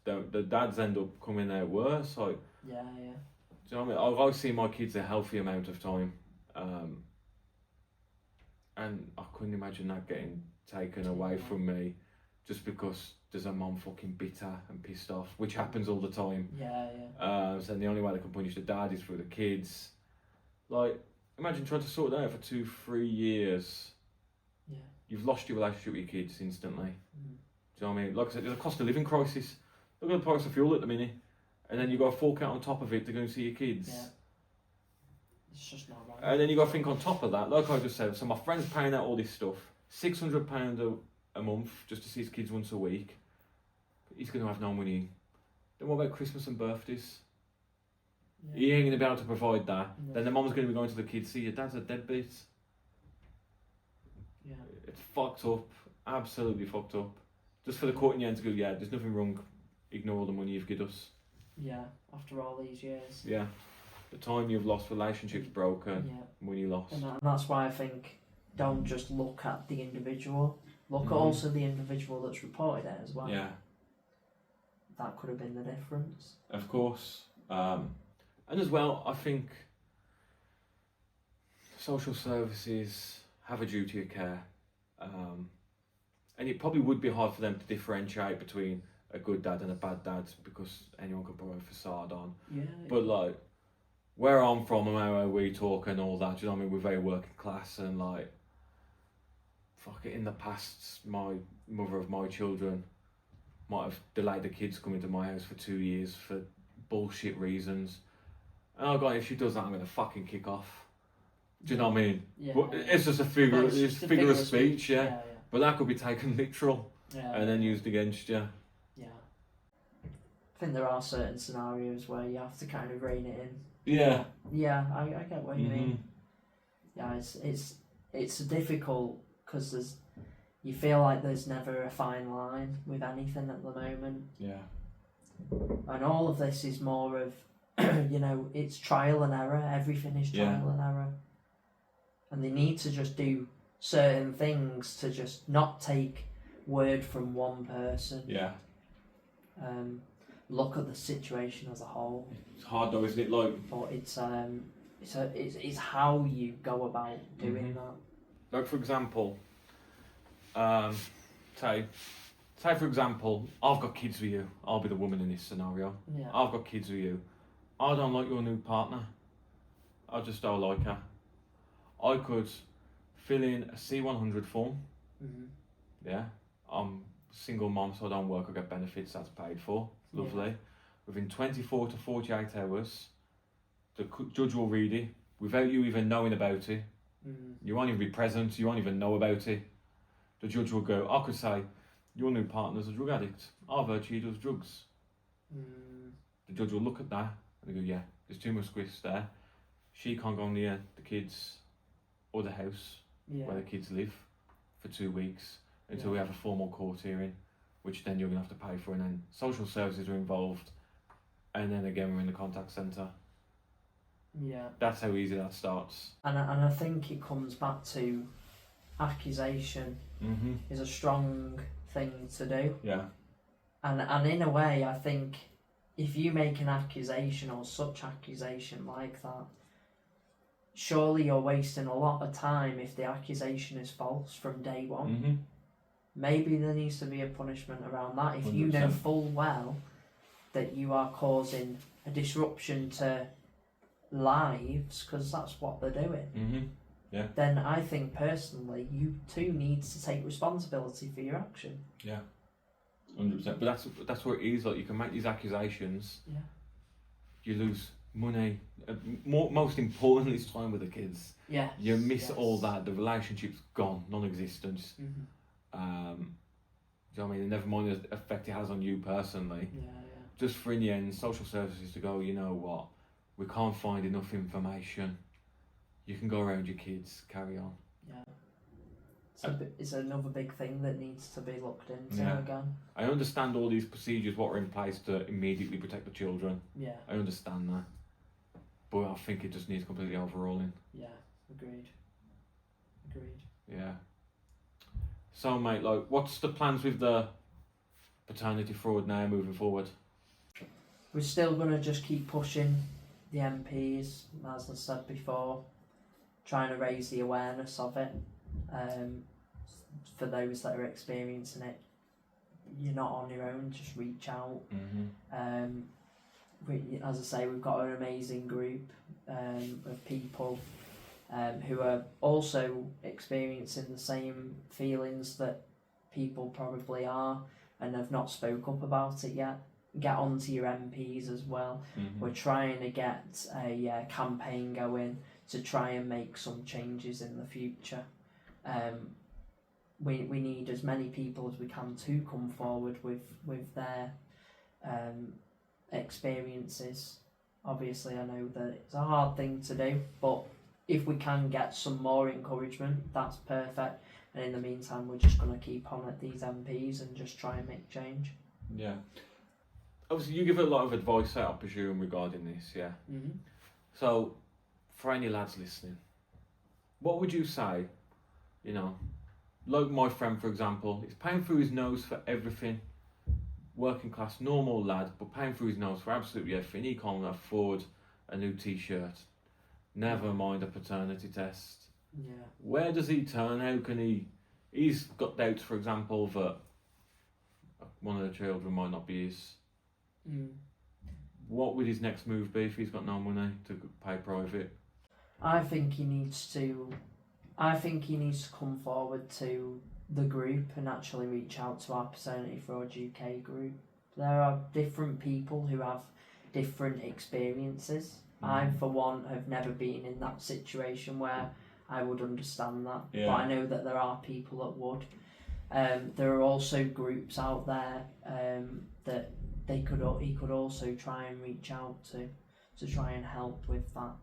the dads end up coming out worse. Like, yeah. Do you know what I mean? I've seen my kids a healthy amount of time, and I couldn't imagine that getting taken away from me just because there's a mum fucking bitter and pissed off, which happens all the time. Yeah. So the only way they can punish the dad is through the kids. Like, imagine trying to sort that out for 2-3 years. Yeah. You've lost your relationship with your kids instantly. Do you know what I mean? Like I said, there's a cost of living crisis. Look at the price of fuel at the minute. And then you got to fork out on top of it to go and see your kids. Yeah. It's just not right. And then you got to think on top of that, like I just said, so my friend's paying out all this stuff, £600 a month just to see his kids once a week. He's going to have no money. Then what about Christmas and birthdays? Yeah. He ain't going to be able to provide that. Yeah. Then the mum's going to be going to the kids, see your dad's a deadbeat. Yeah. It's fucked up. Absolutely fucked up. Just for the court in the end to go, yeah, there's nothing wrong. Ignore all the money you've given us. Yeah, after all these years. Yeah. The time you've lost, relationships broken, money lost. And that's why I think don't just look at the individual. Look at also the individual that's reported it as well. Yeah. That could have been the difference. Of course. And as well, I think social services have a duty of care. And it probably would be hard for them to differentiate between a good dad and a bad dad because anyone could put a facade on. Yeah. But like, where I'm from and how we talk and all that, do you know what I mean? We're very working class and like, fuck it, in the past, my mother of my children might have delayed the kids coming to my house for 2 years for bullshit reasons. And I go, if she does that, I'm going to fucking kick off. Do you know what I mean? Yeah. But it's just a figure, of speech, yeah. But that could be taken literal and then used against you. Yeah. I think there are certain scenarios where you have to kind of rein it in. Yeah. Yeah, I get what you mean. Yeah, it's difficult because you feel like there's never a fine line with anything at the moment. Yeah. And all of this is more of, it's trial and error. Everything is trial and error. And they need to just do certain things to just not take word from one person. Yeah. Look at the situation as a whole. It's hard though, isn't it? Like, but it's how you go about doing that. Like for example, say for example, I've got kids with you. I'll be the woman in this scenario. Yeah. I've got kids with you. I don't like your new partner. I just don't like her. I could fill in a C100 form. Yeah. I'm single mom, so I don't work. I get benefits. That's paid for. Lovely. Yeah. Within 24 to 48 hours, the judge will read it without you even knowing about it. You won't even be present. You won't even know about it. The judge will go, I could say, your new partner's a drug addict. I've heard she does drugs. The judge will look at that and they go, yeah, there's too much risk there. She can't go near the kids or the house where the kids live for 2 weeks until we have a formal court hearing, which then you're going to have to pay for, and then social services are involved, and then again we're in the contact centre. Yeah. That's how easy that starts. And I think it comes back to accusation is a strong thing to do. Yeah. And in a way, I think if you make an accusation or such accusation like that, surely you're wasting a lot of time if the accusation is false from day one. Maybe there needs to be a punishment around that if 100%. You know full well that you are causing a disruption to lives, because that's what they're doing. Yeah. Then I think personally you too need to take responsibility for your action. Yeah. 100%. But that's where it is. Like, you can make these accusations. Yeah. You lose money. Most importantly, it's time with the kids. Yeah. You miss all that. The relationship's gone, non-existent. Do you know what I mean? And never mind the effect it has on you personally. Yeah. Just for in the end, social services to go, you know what? We can't find enough information. You can go around your kids. Carry on. Yeah. It's another big thing that needs to be looked into again. I understand all these procedures, what are in place to immediately protect the children. Yeah. I understand that. But I think it just needs completely overhauling. Yeah, agreed. Yeah. So, mate, like, what's the plans with the paternity fraud now moving forward? We're still going to just keep pushing the MPs, as I said before, trying to raise the awareness of it. For those that are experiencing it, you're not on your own, just reach out. As I say, we've got an amazing group of people who are also experiencing the same feelings that people probably are and have not spoke up about it yet. Get onto your MPs as well. We're trying to get a campaign going to try and make some changes in the future. We need as many people as we can to come forward with their experiences. Obviously, I know that it's a hard thing to do, but if we can get some more encouragement, that's perfect. And in the meantime, we're just going to keep on at these MPs and just try and make change. Yeah. Obviously, you give a lot of advice out, I presume, regarding this, yeah? So, for any lads listening, what would you say, you know, like my friend, for example, he's paying through his nose for everything, working class, normal lad, but paying through his nose for absolutely everything. He can't afford a new t-shirt, never mind a paternity test. Yeah. Where does he turn? How can he's got doubts, for example, that one of the children might not be his. What would his next move be if he's got no money to pay private? I think he needs to come forward to the group and actually reach out to our Paternity Fraud UK group. There are different people who have different experiences. I, for one, have never been in that situation where I would understand that. Yeah. But I know that there are people that would. There are also groups out there that he could also try and reach out to try and help with that.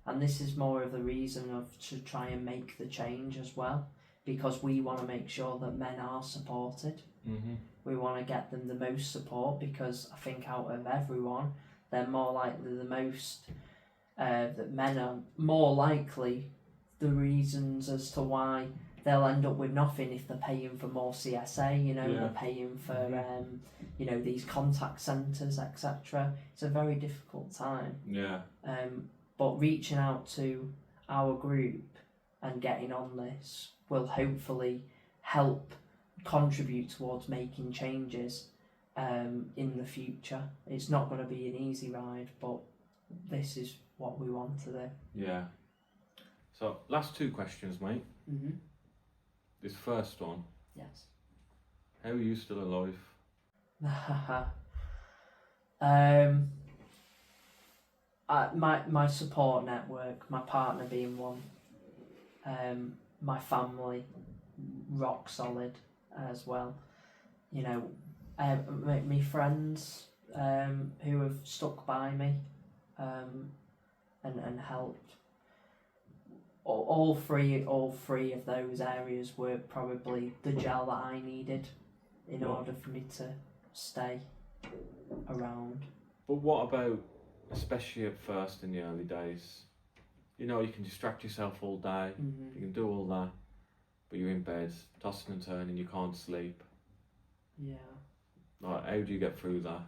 And this is more of the reason to try and make the change as well, because we want to make sure that men are supported. Mm-hmm. We want to get them the most support, because I think out of everyone, they're more likely that men are more likely the reasons as to why they'll end up with nothing if they're paying for more CSA, they're paying for, these contact centres, etc. It's a very difficult time. Yeah. But reaching out to our group and getting on this will hopefully help contribute towards making changes in the future. It's not going to be an easy ride, but this is what we want to do. Yeah. So, last 2 questions, mate. Mm-hmm. This first one. Yes. How are you still alive? My support network, my partner being one, my family, rock solid as well. My friends who have stuck by me and helped. All three of those areas were probably the gel that I needed in order for me to stay around. But what about, especially at first in the early days, you can distract yourself all day, you can do all that, but you're in bed, tossing and turning, you can't sleep. Yeah. Like, how do you get through that?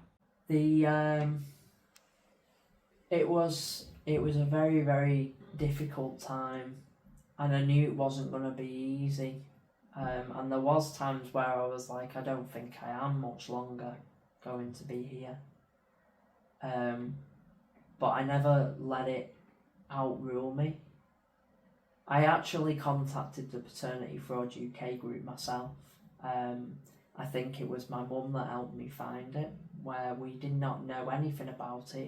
It was a very, very difficult time, and I knew it wasn't going to be easy. And there was times where I was like, I don't think I am much longer going to be here. But I never let it outrule me. I actually contacted the Paternity Fraud UK group myself. I think it was my mum that helped me find it, where we did not know anything about it.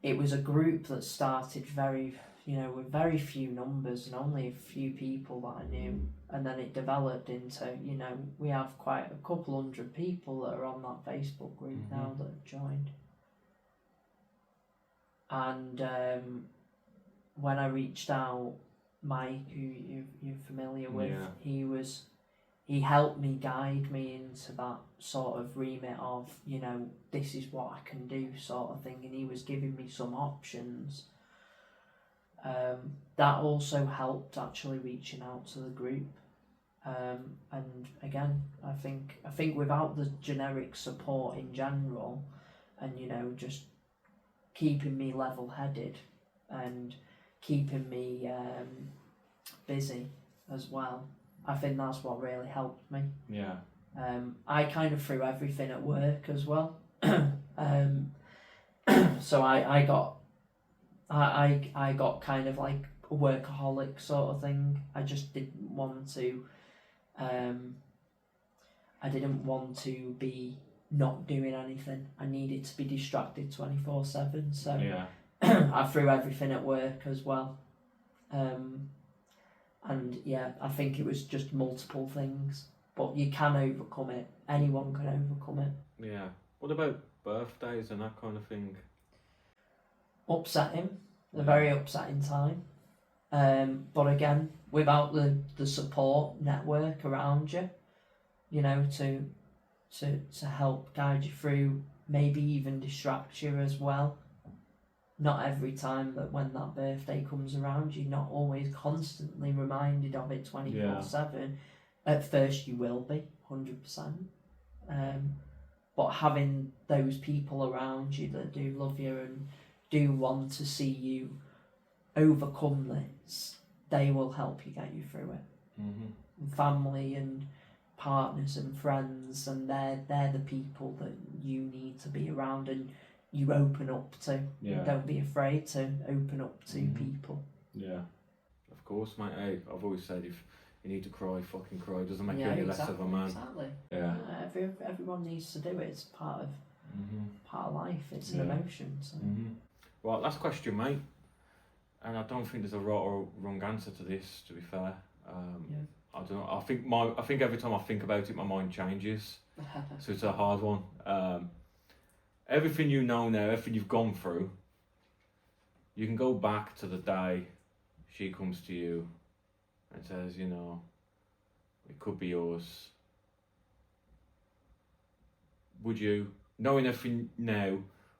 It was a group that started with very few numbers and only a few people that I knew, and then it developed into, we have quite a couple hundred people that are on that Facebook group now that have joined. And when I reached out, Mike, who you're familiar with, he helped me, guide me into that sort of remit of, this is what I can do sort of thing, and he was giving me some options. That also helped actually reaching out to the group. And again, I think without the generic support in general, and just keeping me level-headed and keeping me busy as well, I think that's what really helped me. Yeah. I kind of threw everything at work as well. So I got kind of like a workaholic sort of thing. I just didn't want to. I didn't want to be not doing anything. I needed to be distracted 24/7. So I threw everything at work as well. And yeah, I think it was just multiple things, but you can overcome it. Anyone can overcome it. Yeah. What about birthdays and that kind of thing? Upsetting, a very upsetting time. But again, without the support network around you, to help guide you through, maybe even distract you as well. Not every time that when that birthday comes around, you're not always constantly reminded of it 24/7. At first you will be, 100%. But having those people around you that do love you and do want to see you overcome this, they will help you get you through it. And family and partners and friends, and they're the people that you need to be around and you open up to. Don't be afraid to open up to people. Yeah, of course, mate. Hey, I've always said, if you need to cry, fucking cry. It doesn't make you any less of a man. Exactly. Yeah. Everyone needs to do it. It's part of life. It's an emotion. So. Right, last question, mate. And I don't think there's a right or wrong answer to this, to be fair. I don't know. I think every time I think about it, my mind changes. So it's a hard one. Everything you know now, everything you've gone through, you can go back to the day she comes to you and says, you know, it could be yours. Would you, knowing everything now,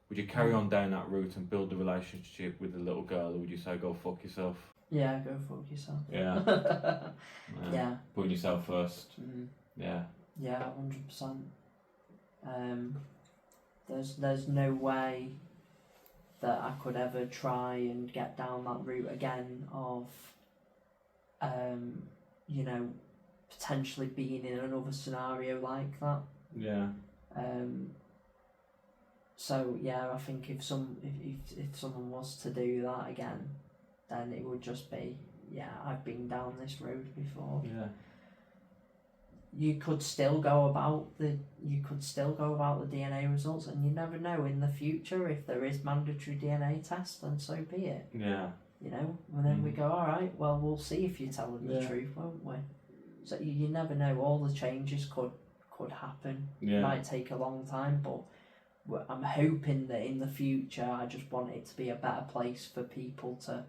would you carry on down that route and build the relationship with the little girl, or would you say go fuck yourself? Yeah, go fuck yourself. Yeah. Yeah. Putting yourself first. Mm. Yeah. Yeah, 100%. There's no way that I could ever try and get down that route again of, you know, potentially being in another scenario like that. Yeah. So yeah, I think if someone was to do that again, then it would just be, yeah, I've been down this road before. Yeah. You could still go about the DNA results, and you never know in the future if there is mandatory DNA tests, then so be it. Yeah. You know, and then we go, all right, well, we'll see if you're telling the truth, won't we? So you never know. All the changes could happen. Yeah. It might take a long time, but I'm hoping that in the future, I just want it to be a better place for people to,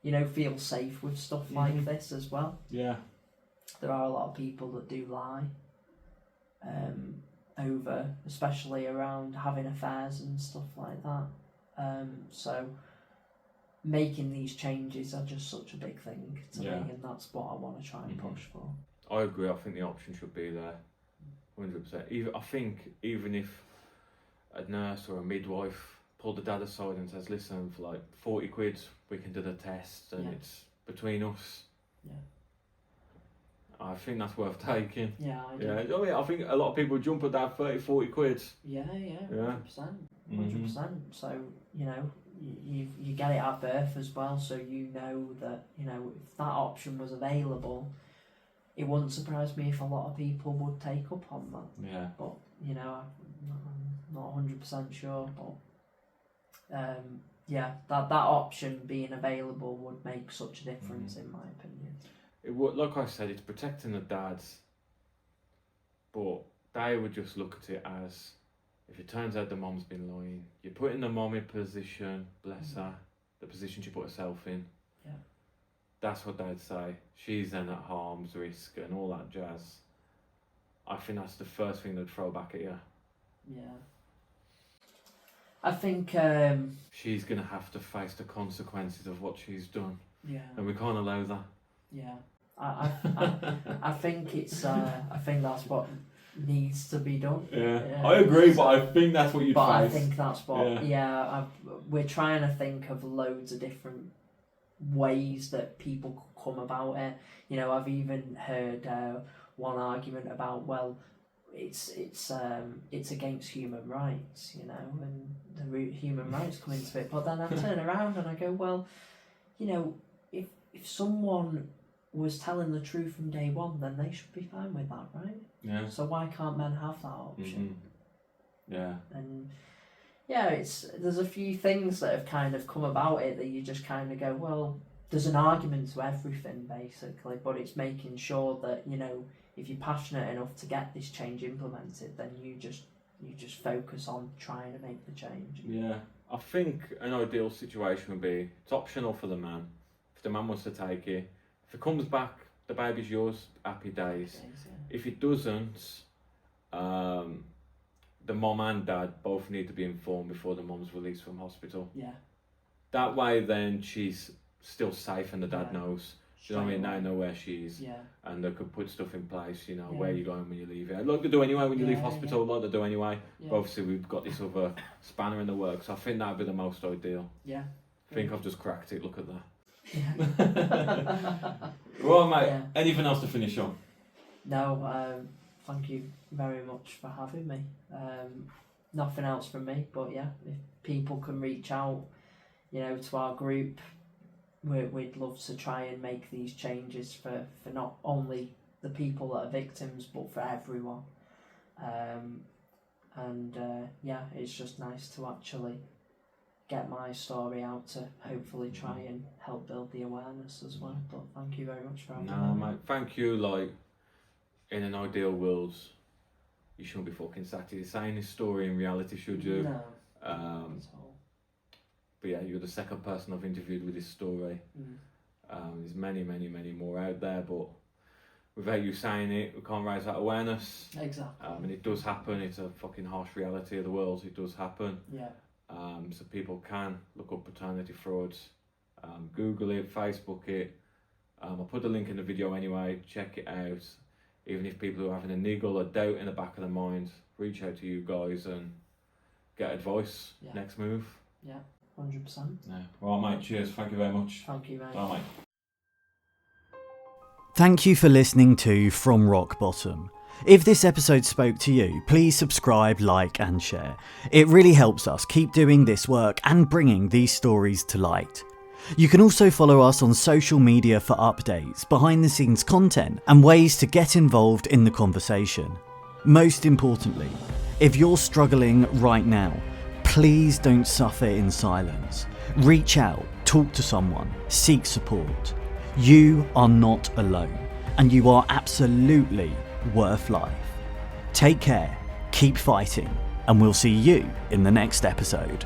you know, feel safe with stuff like this as well. Yeah. There are a lot of people that do lie over, especially around having affairs and stuff like that. So making these changes are just such a big thing to me, and that's what I want to try and push for. I agree. I think the option should be there, 100%. I think even if a nurse or a midwife pulled the dad aside and says, listen, for like 40 quid we can do the test and it's between us. Yeah. I think that's worth taking. Yeah, I do. Yeah, I mean, I think a lot of people jump at that 30, 40 quid. Yeah, 100%. 100%. So, you know, you get it at birth as well, so you know that, you know, if that option was available, it wouldn't surprise me if a lot of people would take up on that. Yeah. But, you know, I'm not 100% sure, but yeah, that option being available would make such a difference in my opinion. It would, like I said, it's protecting the dads, but they would just look at it as, if it turns out the mom's been lying, you're putting the mom in position, bless her, the position she put herself in. Yeah. That's what they'd say. She's then at harm's risk and all that jazz. I think that's the first thing they'd throw back at you. Yeah. I think she's gonna have to face the consequences of what she's done. Yeah. And we can't allow that. Yeah. I think it's I think that's what needs to be done. Yeah, I agree, so, but I think that's what you'd But face. I think that's what. We're trying to think of loads of different ways that people could come about it. You know, I've even heard one argument about, well, it's against human rights, you know, and the human rights come into it. But then I turn around and I go, well, you know, if someone was telling the truth from day one, then they should be fine with that, right? Yeah. So why can't men have that option? Yeah. And yeah, there's a few things that have kind of come about it that you just kind of go, well, there's an argument to everything basically, but it's making sure that, you know, if you're passionate enough to get this change implemented, then you just focus on trying to make the change. Yeah, I think an ideal situation would be, it's optional for the man. If the man wants to take it, if it comes back, the baby's yours, happy days. If it doesn't, the mom and dad both need to be informed before the mom's released from hospital. Yeah. That way then she's still safe and the dad knows. Do you know what I mean? They know where she is. Yeah. And they could put stuff in place, you know, where you're going when you leave it. Like they do anyway when you leave hospital, like they do anyway. Yeah. But obviously we've got this other spanner in the works. I think that'd be the most ideal. Yeah. I think I've just cracked it, look at that. Yeah. Well, mate, anything else to finish on? No, thank you very much for having me. Nothing else from me, but yeah, if people can reach out, you know, to our group, we'd love to try and make these changes for not only the people that are victims, but for everyone. Yeah, it's just nice to actually get my story out to hopefully try and help build the awareness as well. But thank you very much for having me. No, mate, thank you. Like, in an ideal world, you shouldn't be fucking sat here saying this story in reality, should you? No. But yeah, you're the second person I've interviewed with this story. There's many more out there, but without you saying it, we can't raise that awareness. Exactly. And it does happen. It's a fucking harsh reality of the world. It does happen. Yeah. So people can look up paternity frauds, Google it, Facebook it. I'll put the link in the video anyway. Check it out. Even if people who are having a niggle or doubt in the back of their mind, reach out to you guys and get advice. Yeah. Next move. Yeah, 100%. Yeah. Well, mate, cheers. Thank you very much. Thank you, mate. Bye, mate. Thank you for listening to From Rock Bottom. If this episode spoke to you, please subscribe, like and share. It really helps us keep doing this work and bringing these stories to light. You can also follow us on social media for updates, behind the scenes content and ways to get involved in the conversation. Most importantly, if you're struggling right now, please don't suffer in silence. Reach out, talk to someone, seek support. You are not alone, and you are absolutely worth life. Take care, keep fighting, and we'll see you in the next episode.